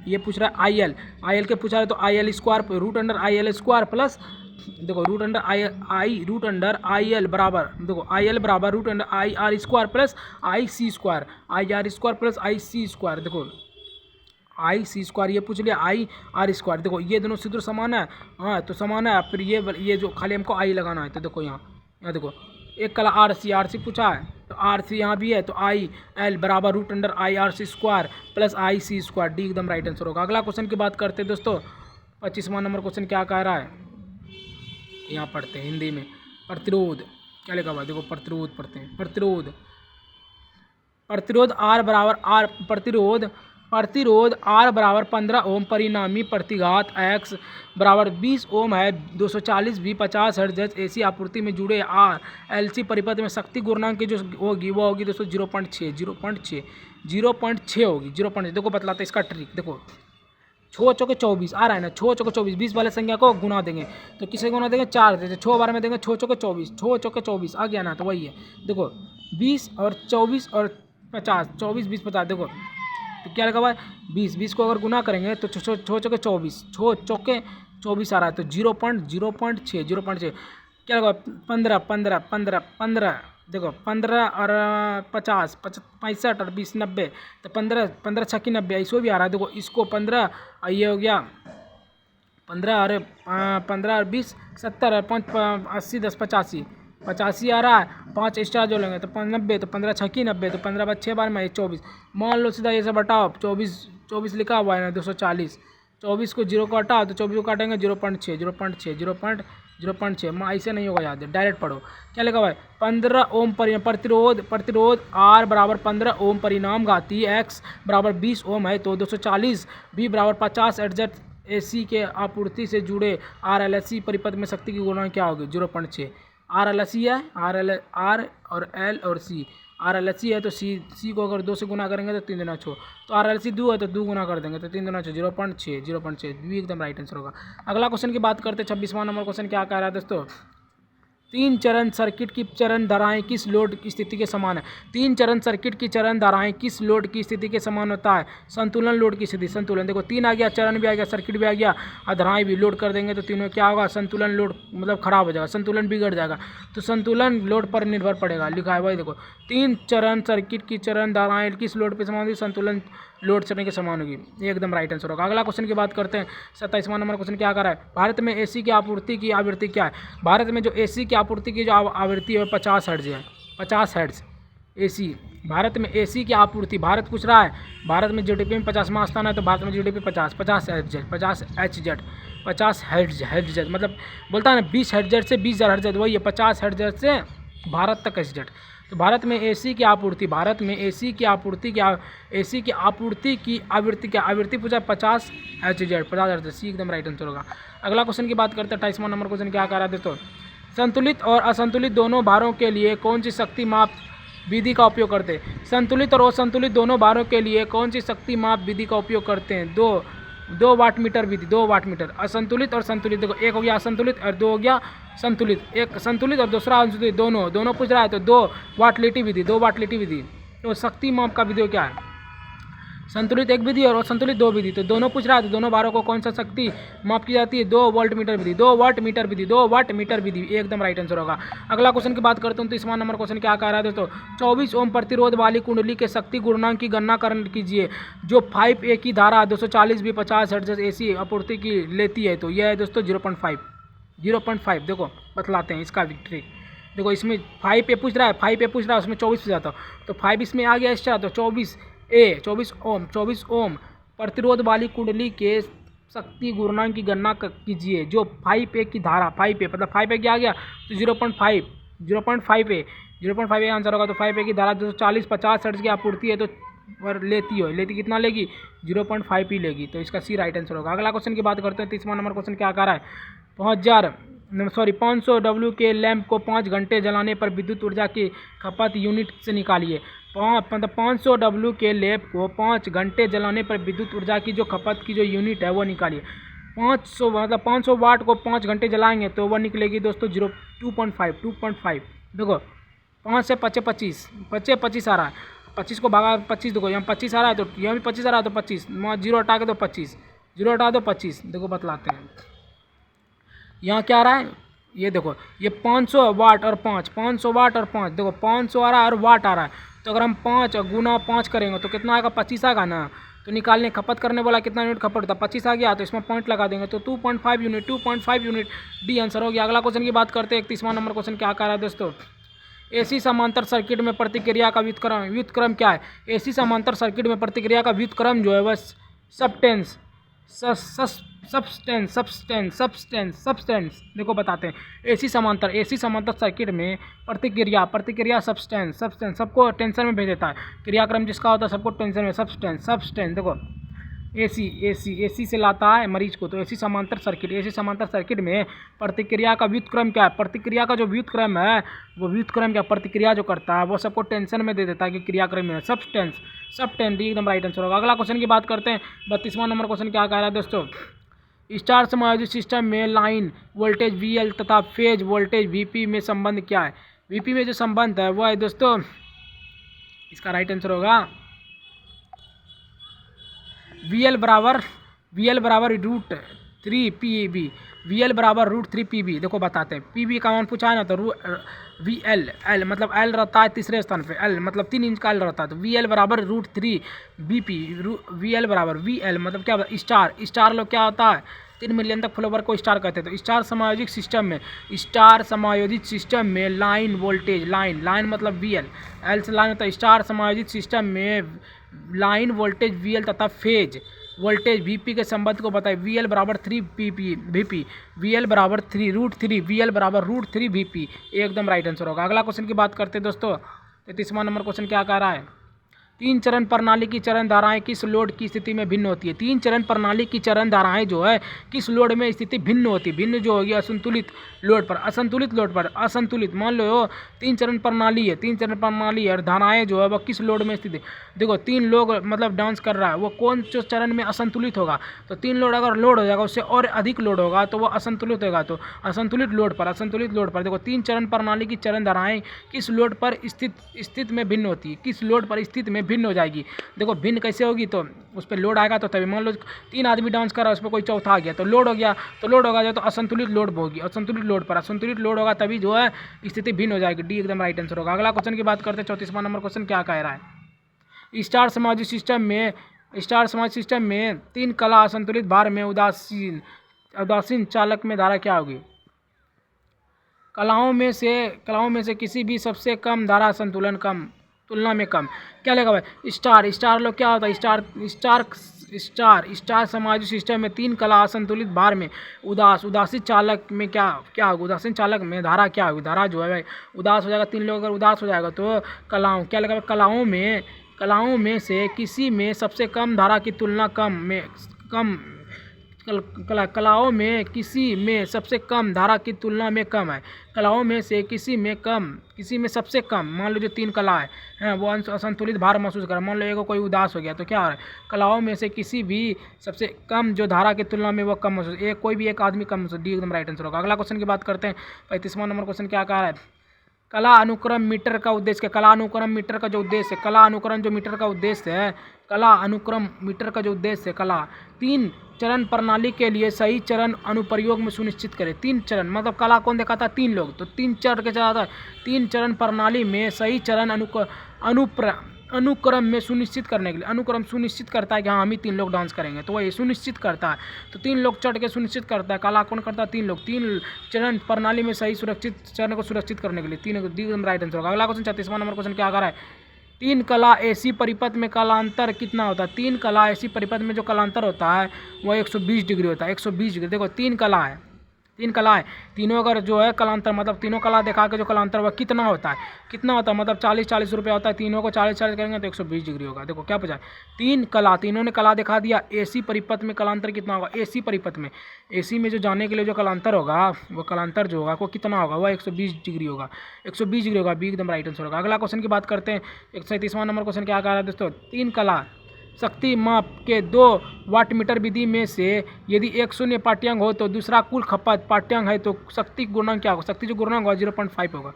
ये पूछ रहा है IL के पूछा है तो IL² √IL² प्लस देखो √IL बराबर देखो IL बराबर √IR² plus IC² plus IC² देखो IC² ये पूछ लिया IR²। देखो ये दोनों सूत्र समान है, हाँ तो समान है। फिर ये जो खाली हमको I लगाना है तो देखो यहाँ देखो एक कला RC पूछा है तो RC यहाँ भी है तो IL बराबर √IRC² प्लस IC²। डी एकदम राइट आंसर होगा। अगला क्वेश्चन की बात करते हैं दोस्तों, 25वां नंबर क्वेश्चन क्या कह रहा है, यहाँ पढ़ते हैं हिंदी में। प्रतिरोध क्या लिखा हुआ है देखो, प्रतिरोध पढ़ते हैं। प्रतिरोध R बराबर 15 ओम, परिणामी प्रतिघात X बराबर 20 ओम है, 240 V 50 हर्ट्ज AC आपूर्ति में जुड़े LC परिपथ में शक्ति गुणांक की जो होगी वो होगी दोस्तों 0.6 होगी 0.6। देखो बतलाते इसका ट्रिक देखो, 6 चौके 24 आ रहा है ना, 6 चौके 24 20 वाले संख्या को गुना देंगे तो किसे गुना देंगे 4 देते, 6 बार में देंगे 6 चौके 24 आ गया ना, तो वही है देखो 20 और 24 और 50 24 20 50 देखो तो क्या लगा हुआ है 20 को अगर गुना करेंगे तो 6 चौके 24 आ रहा है तो 0.6 क्या लगा 15 देखो 15 और 50 65 और 20 90 तो 15 छक्की 90 ऐसे भी आ रहा है। देखो इसको 15 ये हो गया 15 और 20 70 और 5 80 10 85 आ रहा है, 5 एक्स्ट्रा जो लेंगे तो 90 तो 15 छक्की 90 तो 15 6 बार में 24। मान लो सीधा ये सब हटाओ 24 लिखा हुआ है ना 240, 24 को 0 को हटाओ तो 24 को काटेंगे 0.6 ऐसे नहीं होगा याद, डायरेक्ट पढ़ो। क्या लिखा हुआ है 15 ओम प्रतिरोध R बराबर 15 ओम, परिणाम घाती X बराबर 20 ओम है तो 240 V बराबर 50 हर्ट्ज AC के आपूर्ति से जुड़े RLC परिपथ में शक्ति की गुणा क्या होगी 0.6। RLC है R और L और C, RLC है तो C को अगर 2 से गुना करेंगे तो 3 दूना 6, तो RLC 2 है तो 2 गुना कर देंगे तो 3 दूना 6 0.6 भी एकदम राइट आंसर होगा। अगला क्वेश्चन की बात करते हैं 26वां नंबर क्वेश्चन क्या कह रहा है दोस्तों, 3 चरण सर्किट की चरण धाराएं किस लोड की स्थिति के समान है। 3 चरण सर्किट की चरण धाराएं किस लोड की स्थिति के समान होता है, संतुलन लोड की स्थिति। संतुलन देखो 3 आ गया, चरण भी आ गया, सर्किट भी आ गया और धाराएं भी, लोड कर देंगे तो तीनों क्या होगा संतुलन लोड मतलब खराब हो जाएगा, संतुलन बिगड़ जाएगा तो संतुलन लोड पर निर्भर पड़ेगा। लिखा है भाई देखो 3 चरण सर्किट की चरण धाराएं किस लोड पर समान होगी, संतुलन लोड चरण के समान होगी, ये एकदम राइट आंसर होगा। अगला क्वेश्चन की बात करते हैं 27वां नंबर क्वेश्चन क्या कर रहा है, भारत में AC की आपूर्ति की आवृत्ति क्या है। भारत में जो AC की आपूर्ति की जो आवृत्ति है 50 हर्ट्ज है, 50 हर्ट्ज AC। भारत में AC की आपूर्ति, भारत पूछ रहा है भारत में GDP में 50वां स्थान है तो भारत में GDP 50 हर्ट्ज मतलब बोलता है ना 20 हर्ट्ज से 20,000 हर्ट्ज, वही है 50 हर्ट्ज से भारत तक हर्ट्ज। तो भारत में AC की आपूर्ति, भारत में AC की आपूर्ति की आवृत्ति क्या, आवृत्ति पूछा 50 हर्ट्ज, सी एकदम राइट आंसर होगा। अगला क्वेश्चन की बात करते हैं 28वां नंबर क्वेश्चन क्या कह रहा है दोस्तों, संतुलित और असंतुलित दोनों भारों के लिए कौन सी शक्ति माप विधि का उपयोग करते हैं। संतुलित और असंतुलित दोनों भारों के लिए कौन सी शक्ति माप विधि का उपयोग करते हैं, 2 वाट मीटर विधि, 2 वाट मीटर। असंतुलित और संतुलित देखो, एक हो गया असंतुलित और 2 हो गया संतुलित, एक संतुलित और दूसरा असंतुलित, दोनों पूछ रहा है तो 2 वाट लीटी विधि, 2 वाट लीटी विधि। तो शक्ति माप का विधि क्या है, संतुलित एक विधि और असंतुलित 2 विधि, तो दोनों पूछ रहा है तो दोनों भारों को कौन सा शक्ति माप की जाती है, 2 वाट मीटर विधि, 2 वाट मीटर विधि, एकदम राइट आंसर होगा। अगला क्वेश्चन की बात करते हैं तो 30वां नंबर क्वेश्चन क्या कह रहा है दोस्तों, 24 ओम प्रतिरोध वाली कुंडली के शक्ति गुणांक की गणना कीजिए जो 5A की धारा 240 V 50 हर्ट्ज AC आपूर्ति की लेती है, तो यह है दोस्तों 0.5। देखो बतलाते हैं इसका ट्रिक, देखो इसमें 5A पूछ रहा है, उसमें 24 से जाता तो 5 इसमें आ गया एक्स्ट्रा तो 24 ओम प्रतिरोध वाली कुंडली के शक्ति गुणांक की गणना कीजिए जो 5A की धारा 5A मतलब 5A क्या आ गया तो 0.5 आंसर होगा। तो 5A की धारा 240-50 हर्ट्ज की आपूर्ति है तो पर लेती कितना लेगी 0.5 ही लेगी। तो इसका सी राइट आंसर होगा। अगला क्वेश्चन की बात करते हैं। 30वां नंबर क्वेश्चन क्या कह रहा है 500 डब्ल्यू के लैंप को 5 घंटे जलाने पर विद्युत ऊर्जा की खपत यूनिट से निकालिए। मतलब 500 डब्ल्यू के लैंप को 5 घंटे जलाने पर विद्युत ऊर्जा की जो खपत की जो यूनिट है वो निकालिए। 500 मतलब 500 वाट को 5 घंटे जलाएंगे तो वह निकलेगी दोस्तों 2.5 देखो 5 से 25 आ रहा है 25 को भागा 25 देखो यहाँ 25 आ रहा है तो यहाँ भी 25 आ रहा है तो 25 जीरो हटा के तो 25 जीरो हटा दो 25 देखो बतलाते हैं यहाँ क्या आ रहा है ये देखो ये 500 वाट और 500 वाट और 5 देखो 500 आ रहा है और वाट आ रहा है तो अगर हम 5 गुना 5 करेंगे तो कितना आएगा 25 आएगा ना। तो निकालने खपत करने वाला कितना यूनिट खपत होता है 25 आ गया तो इसमें पॉइंट लगा देंगे तो 2.5 यूनिट डी आंसर हो गया। अगला क्वेश्चन की बात करते हैं। 31वां नंबर क्वेश्चन क्या कह रहा है दोस्तों एसी समांतर सर्किट में प्रतिक्रिया का व्युत्क्रम क्या है। एसी समांतर सर्किट में प्रतिक्रिया का व्युत्क्रम जो है वह सब्सटेंस देखो बताते हैं। एसी समांतर सर्किट में प्रतिक्रिया सब्सटेंस सबको टेंशन में भेज देता है। क्रियाक्रम जिसका होता है सबको टेंशन में सब्सटेंस देखो एसी से लाता है मरीज को। तो एसी समांतर सर्किट में प्रतिक्रिया का व्युत्क्रम क्या है। प्रतिक्रिया का जो व्युत्क्रम है वो व्युत्क्रम क्या प्रतिक्रिया जो करता है वो सबको टेंशन में दे देता है कि क्रियाक्रम में सब्सटेंस डी एकदम राइट आंसर होगा। अगला क्वेश्चन की बात करते हैं। 32वां नंबर क्वेश्चन क्या कह रहा है दोस्तों स्टार समायोजित सिस्टम में लाइन वोल्टेज VL तथा फेज वोल्टेज VP में संबंध क्या है। VP में जो संबंध है वो है दोस्तों इसका राइट आंसर होगा VL बराबर √3 PB देखो बताते हैं। PB का मान पूछा है ना तो VL मतलब L रहता है तीसरे स्थान पे L मतलब 3 इंच का L रहता है तो VL बराबर √3 BP VL बराबर VL मतलब क्या स्टार लोग क्या होता है 3 मिलियन तक फॉलोवर को स्टार कहते हैं। तो स्टार समायोजित सिस्टम में लाइन वोल्टेज लाइन मतलब VL L से लाइन होता है। स्टार समायोजित सिस्टम में लाइन वोल्टेज VL तथा फेज वोल्टेज VP के संबंध को बताए। VL बराबर 3 VP VL बराबर √3 VL बराबर √3 VP एकदम राइट आंसर होगा। अगला क्वेश्चन की बात करते हैं दोस्तों। 33वां नंबर क्वेश्चन क्या कह रहा है 3 चरण प्रणाली की चरण धाराएं किस लोड की स्थिति में भिन्न होती है। 3 चरण प्रणाली की चरण धाराएं जो है किस लोड में स्थिति भिन्न होती है। भिन्न जो होगी असंतुलित लोड पर असंतुलित मान लो 3 चरण प्रणाली है और धाराएं जो है वह किस लोड में स्थित है। देखो 3 लोग मतलब डांस कर रहा है वो कौन से चरण में असंतुलित होगा। तो 3 लोड अगर लोड हो जाएगा उससे और अधिक लोड होगा तो वो असंतुलित होगा। तो असंतुलित लोड पर देखो 3 चरण प्रणाली की चरण धाराएं किस लोड पर स्थित में भिन्न होती है। किस लोड पर स्थित में भिन्न हो जाएगी। देखो भिन्न कैसे होगी तो उस पर लोड आएगा तो तभी मान लो 3 आदमी डांस कर रहा है उस पर कोई चौथा आ गया तो लोड हो गया तो असंतुलित लोड होगी। असंतुलित लोड होगा तभी जो है स्थिति भिन्न हो जाएगी। डी एकदम राइट आंसर होगा। अगला क्वेश्चन की बात करते हैं। 34वां नंबर क्वेश्चन क्या कह रहा है स्टार समायोजित सिस्टम में 3 कला असंतुलित भार में उदासीन चालक में धारा क्या होगी। कलाओं में से किसी भी सबसे कम धारा तुलना में कम क्या लेगा भाई स्टार लोग क्या होता है स्टार समायोजित सिस्टम में 3 कला असंतुलित भार में उदासीन चालक में क्या होगा। उदासीन चालक में धारा क्या होगी। धारा जो है भाई उदास हो जाएगा 3 लोग अगर उदास हो जाएगा तो कलाओं क्या लगेगा कलाओं में से किसी में सबसे कम धारा की तुलना कलाओं में किसी में सबसे कम धारा की तुलना में कम है। कलाओं में से किसी में सबसे कम मान लो जो 3 कला है वो असंतुलित भार महसूस कर मान लो एगो कोई उदास हो गया तो क्या हो रहा है कलाओं में से किसी भी सबसे कम जो धारा की तुलना में वो कम महसूस कोई भी एक आदमी कम महसूस। डी एकदम राइट आंसर होगा। अगला क्वेश्चन की बात करते हैं। 35वां नंबर क्वेश्चन क्या कह रहा है कला अनुक्रम मीटर का उद्देश्य कला अनुक्रम मीटर का जो उद्देश्य है कला अनुक्रम मीटर का जो उद्देश्य है कला 3 चरण प्रणाली के लिए सही चरण अनुप्रयोग में सुनिश्चित करें। 3 चरण मतलब कला कौन दिखाता है 3 लोग तो 3 चरण के चलाता है। 3 चरण प्रणाली में सही चरण अनुक्रम में सुनिश्चित करने के लिए अनुक्रम सुनिश्चित करता है कि हाँ हम ही 3 लोग डांस करेंगे तो वही सुनिश्चित करता है। तो 3 लोग चढ़ के सुनिश्चित करता है कला कौन करता है 3 लोग 3 चरण प्रणाली में सही सुरक्षित चरण को सुरक्षित करने के लिए 3 डी राइट आंसर होगा। अगला क्वेश्चन 36वां नंबर क्वेश्चन क्या आ रहा है तीन कला एसी परिपथ में कलांतर कितना होता है? तीन कला एसी परिपथ में जो कलांतर होता है वो 120 डिग्री होता है। 120 डिग्री। देखो तीन कला है, तीन कला है, तीनों अगर जो है कलांतर मतलब तीनों कला दिखा के जो कलांतर वह कितना होता है, कितना होता है मतलब 40-40 रुपया होता है। तीनों को 40-40 करेंगे तो 120 डिग्री होगा। देखो क्या पूछा है? तीन कला, तीनों ने कला दिखा दिया। एसी परिपथ में कलांतर कितना होगा? एसी परिपथ में, एसी में जो जाने के लिए जो कलांतर होगा वो कलांतर जो होगा वो कितना होगा? वह 120 डिग्री होगा। 120 डिग्री होगा। बी एकदम राइट आंसर होगा। अगला क्वेश्चन की बात करते हैं। 137वां नंबर क्वेश्चन क्या कह रहा है दोस्तों? तीन कला शक्ति माप के 2 वाट मीटर विधि में से यदि एक शून्य पाठ्यांक हो तो दूसरा कुल खपत पाठ्यांक है तो शक्ति गुणांक क्या होगा? शक्ति जो गुणांक होगा 0.5 होगा।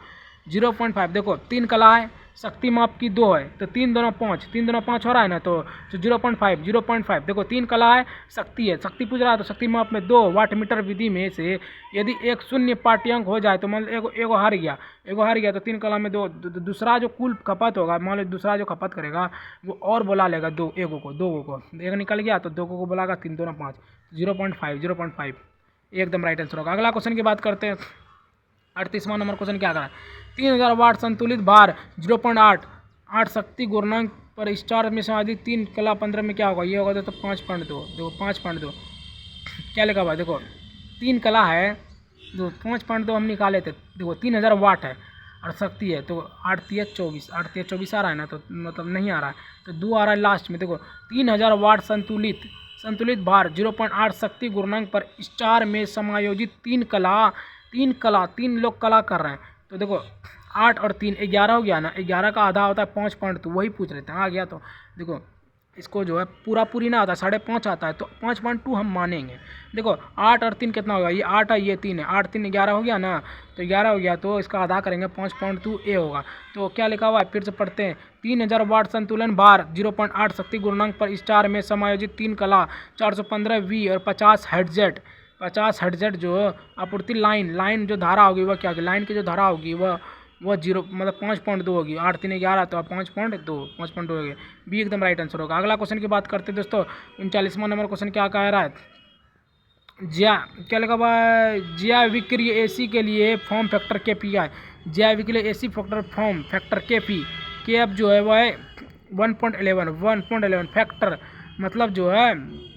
0.5। देखो तीन कला है, शक्ति माप की 2 है तो 3 दूना 5, 3 दूना 5 हो रहा है ना, तो 0.5 0.5। देखो तीन कला है, शक्ति है, शक्ति पूछ रहा है तो शक्ति माप में 2 वाट मीटर विधि में से यदि एक शून्य पाठ्यांक हो जाए तो मतलब एगो हार गया, एगो हार गया तो तीन कला में 2, दूसरा जो कुल खपत होगा मान लो दूसरा जो खपत करेगा वो और बुला लेगा 2 एगो को, 2 को, एक निकल गया तो 2 को बुलागा, 3 दूना 5, 0.5 एकदम राइट आंसर होगा। अगला क्वेश्चन की बात करते हैं। 38वां नंबर क्वेश्चन क्या कर रहा है? 3000 वाट संतुलित भार 0.8 शक्ति गुणांक पर स्टार में समाधित तीन कला 15 में क्या होगा? ये होगा तो 5.2। देखो 5.2 क्या लिखा हुआ है? देखो तीन कला है, जो 5.2 हम निकाले थे। देखो 3000 वाट है और शक्ति है तो 8×3 = 24 आ रहा है ना, तो मतलब नहीं आ रहा है तो 2 आ रहा है लास्ट में। देखो 3000 वाट संतुलित भार 0.8 शक्ति गुणांक पर स्टार में समायोजित तीन लोग कला कर रहे हैं। तो देखो 8 और 3 11 हो गया ना, 11 का आधा होता है 5.2, वही पूछ रहे थे। आ गया तो देखो इसको जो है पूरी ना आता है, 5.5 आता है तो 5.2 हम मानेंगे। देखो 8 और 3 कितना होगा? ये 8 है ये 3 है, 8 3 11 हो गया ना, तो 11 हो गया तो इसका आधा करेंगे 5.2 ए होगा। तो क्या लिखा हुआ है फिर से पढ़ते हैं। 3000 वाट संतुलन भार 0.8 शक्ति गुणांक पर स्टार में समायोजित तीन कला 415 वी और 50 हर्ट्ज जो आपूर्ति लाइन जो धारा होगी वह क्या होगी? लाइन की जो धारा होगी वह 0 मतलब 5.2 होगी। 8 3 11 तो 5.2 होगी। बी एकदम राइट आंसर होगा। अगला क्वेश्चन की बात करते हैं दोस्तों। 39वां नंबर क्वेश्चन क्या कह रहा है? क्या लगा भाई? ज्या विक्रिय एसी के लिए फॉर्म फैक्टर के पी आई, ज्या विक्रिय एसी फॉर्म फैक्टर के पी के अब जो है वह है 1.11 फैक्टर मतलब जो है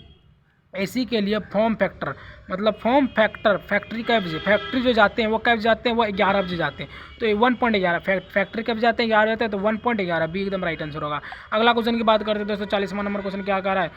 एसी के लिए फॉर्म फैक्टर मतलब फॉर्म फैक्टर फैक्ट्री जो जाते हैं वो कब जाते हैं? वो 11 बजे जाते हैं तो ये 1.11 फैक्ट्री कब जाते हैं? 11 जाते हैं तो 1.11 बी एकदम राइट आंसर होगा। अगला क्वेश्चन की बात करते हैं दोस्तों। 40वां नंबर क्वेश्चन क्या कह रहा है?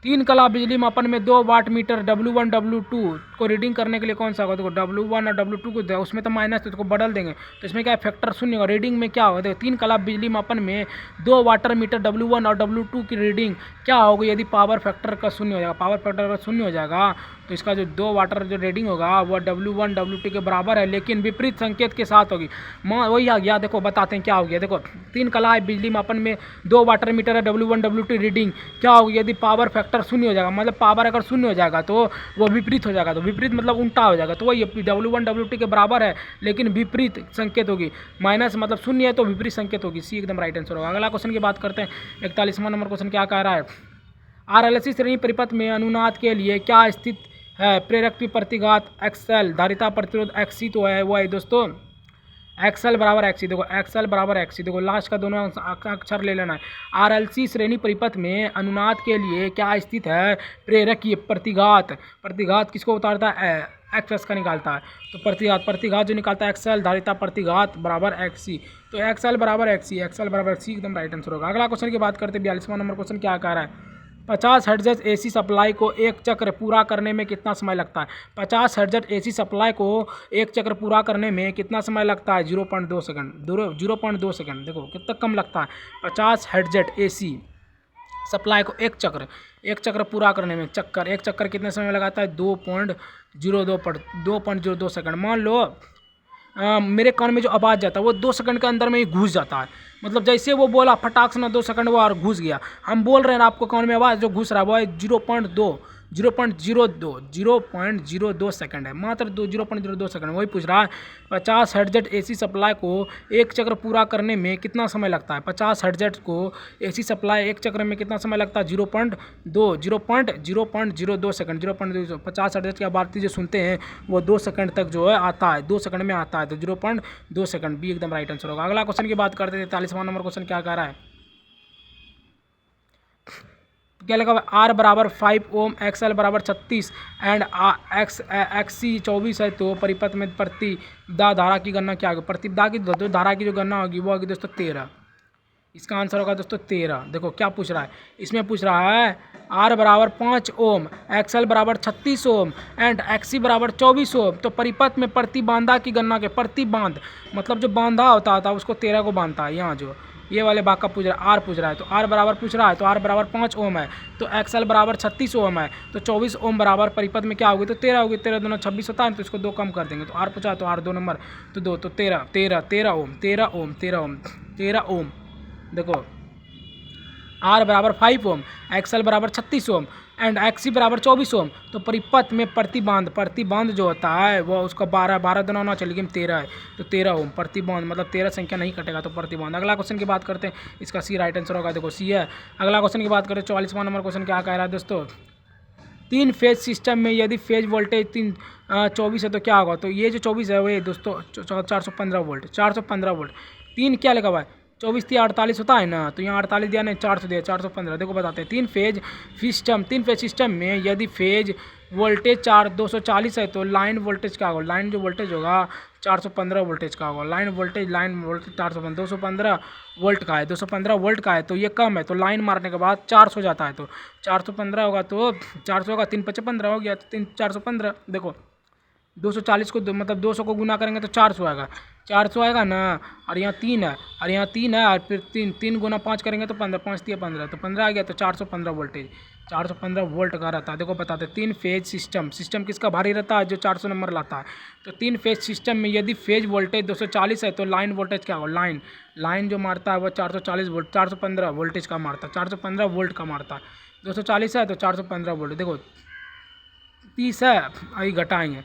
तीन कला बिजली मापन में 2 वाट मीटर W1 W2 को रीडिंग करने के लिए कौन सा होगा? देखो W1 और W2 को उसमें तो माइनस तो इसको बदल देंगे तो इसमें क्या है? फैक्टर शून्य होगा। रीडिंग में क्या होगा? देखो तीन कला बिजली मापन में 2 वाटर मीटर W1 और W2 की रीडिंग क्या होगी यदि पावर फैक्टर का शून्य हो जाएगा? पावर फैक्टर अगर शून्य हो जाएगा तो इसका जो 2 वाटर जो रीडिंग होगा वह W1 W2 के बराबर है लेकिन विपरीत संकेत के साथ होगी। वही आ गया। देखो बताते हैं क्या हो गया। देखो तीन कला है बिजली मापन में 2 वाटर मीटर है W1 W2 रीडिंग क्या होगी यदि पावर फैक्टर शून्य हो जाएगा? मतलब पावर अगर शून्य हो जाएगा तो वो विपरीत हो जाएगा। तो विपरीत मतलब उल्टा हो जाएगा। तो वही W1 W2 के बराबर है लेकिन विपरीत संकेत होगी। माइनस मतलब शून्य है तो विपरीत संकेत होगी। सी एकदम राइट आंसर होगा। अगला क्वेश्चन की बात करते हैं। 41वां नंबर क्वेश्चन क्या कह रहा है? RLC श्रेणी परिपथ में अनुनाद के लिए क्या स्थित है? प्रेरक प्रतिघात XL, धारिता प्रतिरोध XC तो है वो है दोस्तों XL बराबर XC। देखो XL बराबर XC। देखो लास्ट का दोनों अक्षर ले लेना है। RLC श्रेणी परिपथ में अनुनाद के लिए क्या स्थित है? प्रेरक प्रतिघात किसको उतारता है? XS का निकालता है तो प्रतिघात जो निकालता है XL, धारिता प्रतिघात बराबर XC। तो XL बराबर XC एकदम राइट आंसर होगा। अगला क्वेश्चन की बात करते हैं। 42वां नंबर क्वेश्चन क्या कह रहा है? 50 हर्ट्ज एसी सप्लाई को एक चक्र पूरा करने में कितना समय लगता है? 50 हर्ट्ज एसी सप्लाई को एक चक्र पूरा करने में कितना समय लगता है? 0.2 सेकंड। 0.2 सेकंड। देखो कितना कम लगता है। 50 हर्ट्ज एसी सप्लाई को एक चक्र पूरा करने में एक चक्कर कितने समय लगाता है? 2.02 सेकंड। मान लो मेरे कान में जो आवाज़ जाता है वो 2 सेकंड के अंदर में ही घुस जाता है। मतलब जैसे वो बोला फटाक से ना 2 सेकंड वो और घुस गया। हम बोल रहे हैं आपको कान में आवाज़ जो घुस रहा है वो है 0.02 सेकंड है, मात्र 0.02 सेकंड। वही पूछ रहा है 50 हर्ट्ज AC सप्लाई को एक चक्र पूरा करने में कितना समय लगता है। 50 हर्ट्ज को AC सप्लाई एक चक्र में कितना समय लगता है, 0.02 सेकंड। 50 हर्ट्ज की आवर्ती जो सुनते हैं वो 2 सेकंड तक जो है आता है, 2 सेकंड में आता है, तो 0.2 सेकंड बी एकदम राइट आंसर होगा। अगला क्वेश्चन की बात करते हैं, 43वां नंबर क्वेश्चन क्या कह रहा है, क्या लगा, R बराबर 5 ओम, XL बराबर 36 एंड XC 24 है, तो परिपथ में प्रतिदा धारा की गणना क्या होगी। प्रतिदा की धारा की जो गणना होगी वो होगी दोस्तों 13। इसका आंसर होगा दोस्तों 13। देखो क्या पूछ रहा है, इसमें पूछ रहा है R बराबर 5 ओम, XL बराबर 36 ओम एंड XC बराबर 24 ओम, तो परिपथ में प्रतिबाधा की गणना के, प्रतिबांध मतलब जो बांधा होता था उसको 13 को बांधता है। यहाँ जो ये वाले भाग का पूछ रहा है, R पूछ रहा है, तो R बराबर पूछ रहा है, तो R बराबर 5 ओम है, तो XL बराबर 36 ओम है, तो 24 ओम बराबर परिपथ में क्या होगी, तो 13 होगी। 13 दूना 26 होता है, तो इसको 2 कम कर देंगे, तो R पूछा तो R 2 नंबर, तो 2, तो 13 ओम, 13 ओम, 13 ओम। देखो R बराबर 5 ओम, XL बराबर 36 ओम एंड XC बराबर 24 ओम, तो परिपथ में प्रतिबांध जो होता है वो उसका 12 दोनों होना चाहिए, लेकिन 13 है, तो 13 ओम प्रतिबांध, मतलब 13 संख्या नहीं कटेगा, तो प्रतिबांध। अगला क्वेश्चन की बात करते हैं, इसका सी राइट आंसर होगा। देखो सी है। अगला क्वेश्चन की बात करें, 44वां नंबर क्वेश्चन क्या कह रहा है दोस्तों, 3 फेज सिस्टम में यदि फेज वोल्टेज 24 है तो क्या होगा। तो ये जो 24 है वो दोस्तों 415 वोल्ट, 415 वोल्ट। 3 क्या लिखा हुआ है, 24 थी 48 होता है ना, तो यहाँ 48 दिया नहीं, 400 दिया, 415। देखो बताते हैं, 3 फेज सिस्टम में यदि फेज वोल्टेज 240 है तो लाइन वोल्टेज क्या होगा, लाइन जो वोल्टेज होगा 415 वोल्टेज का होगा। लाइन वोल्टेज 215 वोल्ट का है, 215 वोल्ट का है, तो ये कम है, तो लाइन मारने के बाद 400 जाता है, तो 415 होगा, तो 400 होगा, 3 5 15 हो गया, 415। देखो 240 को मतलब 200 को गुना करेंगे तो 400 आएगा, 400 आएगा ना, और यहाँ 3 है, और यहाँ 3 है, और फिर 3 गुना 5 करेंगे तो 15, 5 दिया 15, तो 15 आ गया, तो 415 वोल्टेज, 415 वोल्ट का रहता है। देखो बताते हैं, 3 फेज सिस्टम किसका भारी रहता है, जो 400 नंबर लाता है। तो 3 फेज सिस्टम में यदि फेज वोल्टेज 240 है तो लाइन वोल्टेज क्या होगा, लाइन जो मारता है वो 440 वोल्ट, 415 वोल्टेज का मारता है, 415 वोल्ट का मारता है। 240 है तो 415 वोल्ट। देखो 30 है, अभी घटाएंगे,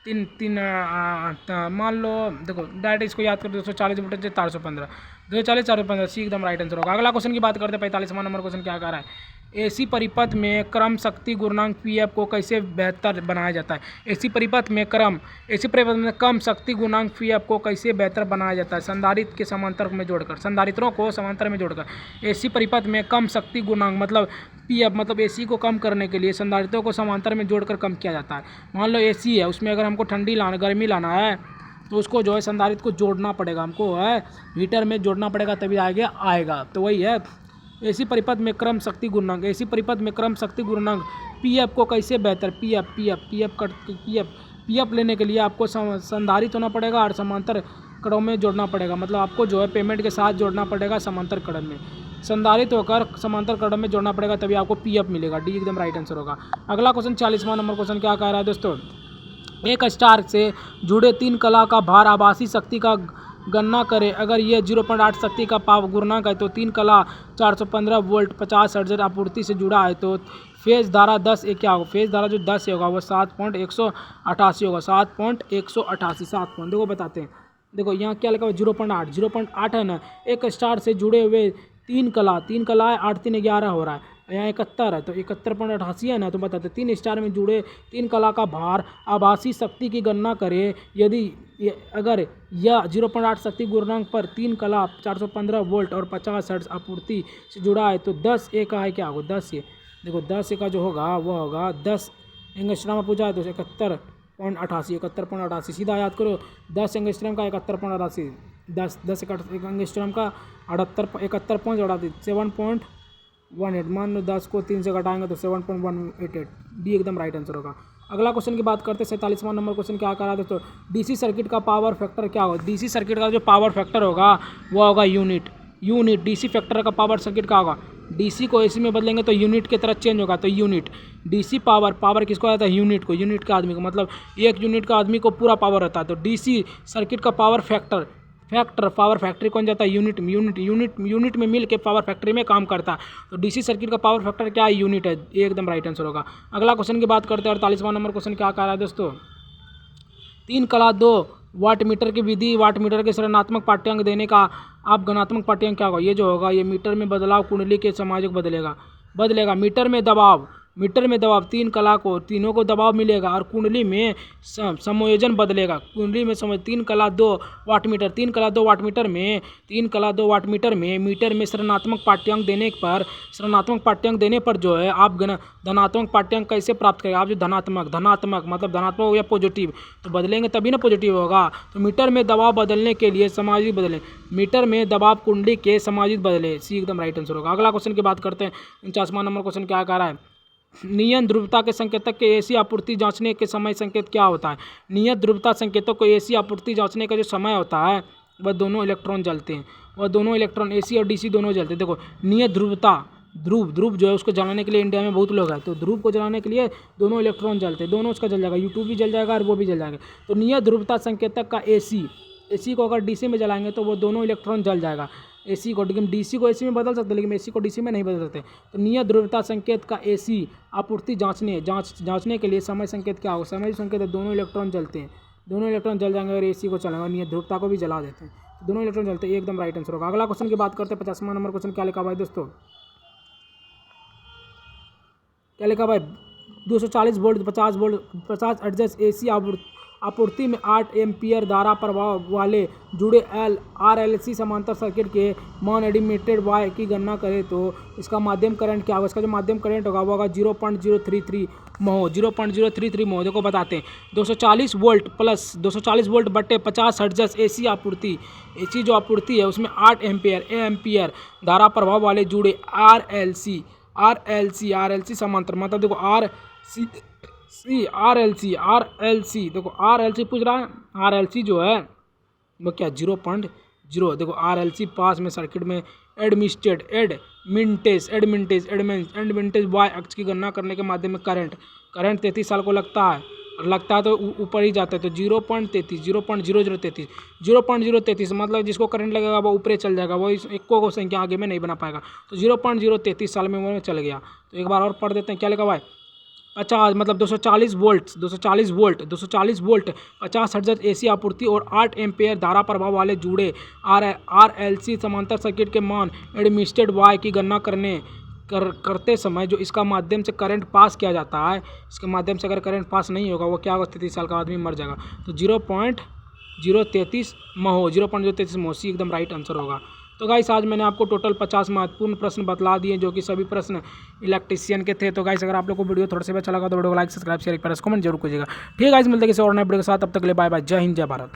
तीन मान लो, देखो डायरेक्ट इसको याद कर, 240 वोल्टेज 415, 240 415, सी एकदम राइट आंसर होगा। अगला क्वेश्चन की बात करते हैं, 45वां नंबर क्वेश्चन क्या कह रहा है, AC परिपथ में क्रम शक्ति गुणांक PF को कैसे बेहतर बनाया जाता है। AC परिपथ में कम शक्ति गुणांक PF को कैसे बेहतर बनाया जाता है, संधारित्र के समांतर में जोड़कर, संधारित्रों को समांतर में जोड़कर। AC परिपथ में कम शक्ति गुणांक मतलब PF मतलब AC को कम करने के लिए संधारित्रों को समांतर में जोड़कर कम किया जाता है। मान लो AC है, उसमें अगर हमको गर्मी लाना है तो उसको जो है संधारित्र को जोड़ना पड़ेगा, हमको है हीटर में जोड़ना पड़ेगा, तभी आएगा। तो वही है AC परिपथ में क्रम शक्ति गुणांक, AC परिपथ में क्रम शक्ति गुणांक PF को कैसे बेहतर, PF लेने के लिए आपको संधारित्र होना पड़ेगा और समांतर कड़ों में जोड़ना पड़ेगा, मतलब आपको जो है पेमेंट के साथ जोड़ना पड़ेगा समांतर कड़ में, संधारित्र होकर समांतर कड़ में जोड़ना पड़ेगा, तभी आपको PF मिलेगा। डी एकदम राइट आंसर होगा। अगला क्वेश्चन 40वां नंबर क्वेश्चन क्या कह रहा है दोस्तों, एक स्टार से जुड़े 3 कला का भार आभासी शक्ति का गणना करें। अगर ये 0.8 शक्ति का पावर गुणांक है तो 3 कला 415 वोल्ट 50 हर्ट्ज आपूर्ति से जुड़ा है, तो फेज धारा 10 क्या होगा, फेज धारा जो 10 होगा वो 7.188 होगा, 7.188 7 पॉइंट। देखो बताते हैं, देखो यहाँ क्या लिखा हुआ 0.8 है ना, एक स्टार से जुड़े हुए 3 कला है, 8 3 11 हो रहा है, यहाँ 71 है, तो 71.88 है ना, तो बताते 3 स्टार में जुड़े 3 कला का भार आभासी शक्ति की गणना करें। यदि अगर यह 0.8 शक्ति गुणांक पर 3 कला 415 वोल्ट और 50 हर्ट्ज आपूर्ति से जुड़ा है, तो 10 ए का है क्या होगा, 10 ए। देखो 10 ए का जो होगा वो होगा 10 एंगस्ट्रॉम में पूछा है तो 71.88 सीधा याद करो, 10 एंगस्ट्रॉम का 71.88, 10 एंगस्ट्रॉम का 71.88 7.18, मान लो 10 को 3 से घटाएंगे तो 7.188, डी एकदम राइट आंसर होगा। अगला क्वेश्चन की बात करते हैं, 47वां नंबर क्वेश्चन क्या कह रहा है दोस्तों, DC सर्किट का पावर फैक्टर क्या होगा। DC सर्किट का जो पावर फैक्टर होगा वो होगा यूनिट। DC फैक्टर का पावर सर्किट का होगा, DC को AC में बदलेंगे तो यूनिट की तरह चेंज होगा, तो यूनिट। DC पावर किसको आता है, यूनिट को, यूनिट का आदमी को, मतलब 1 यूनिट का आदमी को पूरा पावर रहता है, तो DC सर्किट का power factor factor power factory कौन जाता है यूनिट में मिल के पावर फैक्ट्री में काम करता है। तो डीसी सर्किट का पावर फैक्टर क्या है यूनिट है, ये एकदम राइट आंसर होगा। अगला क्वेश्चन की बात करते हैं 48वां नंबर क्वेश्चन क्या कह रहा है दोस्तों, 3 कला 2 वाट मीटर की विधि वाट मीटर के ऋणात्मक पाठ्यांक देने का आप धनात्मक पाठ्यांक क्या होगा, ये जो होगा ये मीटर में बदलाव कुंडली के समायोजक बदलेगा मीटर में दबाव 3 कला को तीनों को दबाव मिलेगा और कुंडली में समायोजन बदलेगा। कुंडली में 3 कला 2 वाट मीटर में मीटर में ऋणात्मक पाठ्यांक देने पर जो है आप धनात्मक पाठ्यांक कैसे प्राप्त करेंगे। आप जो धनात्मक मतलब धनात्मक हो या पॉजिटिव तो बदलेंगे तभी ना पॉजिटिव होगा। तो मीटर में दबाव बदलने के लिए समायोजित बदले, मीटर में दबाव कुंडली के समायोजित बदले, सी एकदम राइट आंसर होगा। अगला क्वेश्चन की बात करते हैं 49वां नंबर क्वेश्चन क्या कह रहा है, नियत ध्रुवता के संकेतक के एसी आपूर्ति जांचने के समय संकेत क्या होता है। नियत ध्रुवता संकेतक को एसी आपूर्ति जांचने का जो समय होता है वह दोनों इलेक्ट्रॉन जलते हैं, वह दोनों इलेक्ट्रॉन एसी और डीसी दोनों जलते हैं। देखो नियत ध्रुवता ध्रुव जो है उसको जलाने के लिए इंडिया में बहुत लोग हैं, तो ध्रुव को जलाने के लिए दोनों इलेक्ट्रॉन जलते हैं, दोनों उसका जल जाएगा, U2 भी जल जाएगा और वो भी जल जाएगा। तो नियत ध्रुवता संकेतक का एसी को अगर डीसी में जलाएंगे तो वो दोनों इलेक्ट्रॉन जल जाएगा। एसी को डीसी को एसी में बदल सकते हैं लेकिन एसी को डीसी में नहीं बदल सकते। तो नियत ध्रुवता संकेत का एसी आपूर्ति जांचने के लिए समय संकेत क्या होगा, समय संकेत है दोनों इलेक्ट्रॉन जलते हैं, दोनों इलेक्ट्रॉन जल जाएंगे और एसी को चलाएंगे, नियत ध्रुवता को भी जला देते हैं, तो दोनों इलेक्ट्रॉन जलते हैं, एकदम राइट आंसर होगा। अगला क्वेश्चन की बात करते हैं 50वां नंबर क्वेश्चन क्या लिखा भाई दोस्तों, क्या लिखा भाई 240 वोल्ट 50 हर्ट्ज एसी आपूर्ति में 8 एम्पीयर धारा प्रवाह वाले जुड़े RLC समांतर सर्किट के मान एडिमेटेड वाई की गणना करें तो इसका माध्यम करंट क्या होगा। इसका जो माध्यम करंट होगा वो होगा 0.033 मोह। देखो बताते हैं 240 वोल्ट बट्टे 50 हर्ट्ज एसी जो आपूर्ति है उसमें 8 एम्पीयर धारा प्रवाह वाले जुड़े RLC समांतर मतलब देखो RLC देखो RLC पूछ रहा है, RLC जो है वो क्या 0.0 देखो RLC पास में सर्किट में एडमिटेंस वाई अक्ष की गणना करने के माध्यम में करंट 33 साल को लगता है तो ऊपर ही जाता है, तो 0.033 मतलब जिसको करंट लगेगा वो ऊपर चल जाएगा, वो एको को संख्या आगे में नहीं बना पाएगा। तो 0.033 साल में वो चल गया। तो एक बार और पढ़ देते हैं क्या लिखा भाई 50 मतलब 240 वोल्ट 50 हर्ट्ज एसी आपूर्ति और 8 एम्पीयर धारा प्रवाह वाले जुड़े RLC समांतर सर्किट के मान एडमिटेड वाई की गणना करते समय जो इसका माध्यम से करंट पास किया जाता है, इसके माध्यम से अगर करंट पास नहीं होगा वो क्या होगा 33 साल का आदमी मर जाएगा। तो 0.033 मोह सी एकदम राइट आंसर होगा। तो गाइस आज मैंने आपको टोटल 50 महत्वपूर्ण प्रश्न बतला दिए जो कि सभी प्रश्न इलेक्ट्रीशियन के थे। तो गाइस अगर आप लोग को वीडियो थोड़ा सा अच्छा लगा तो वीडियो को लाइक सब्सक्राइब शेयर कमेंट जरूर कीजिएगा। ठीक है गाइस मिलते हैं किसी और नए वीडियो के साथ, तब तक के लिए बाय बाय, जय हिंद जय भारत।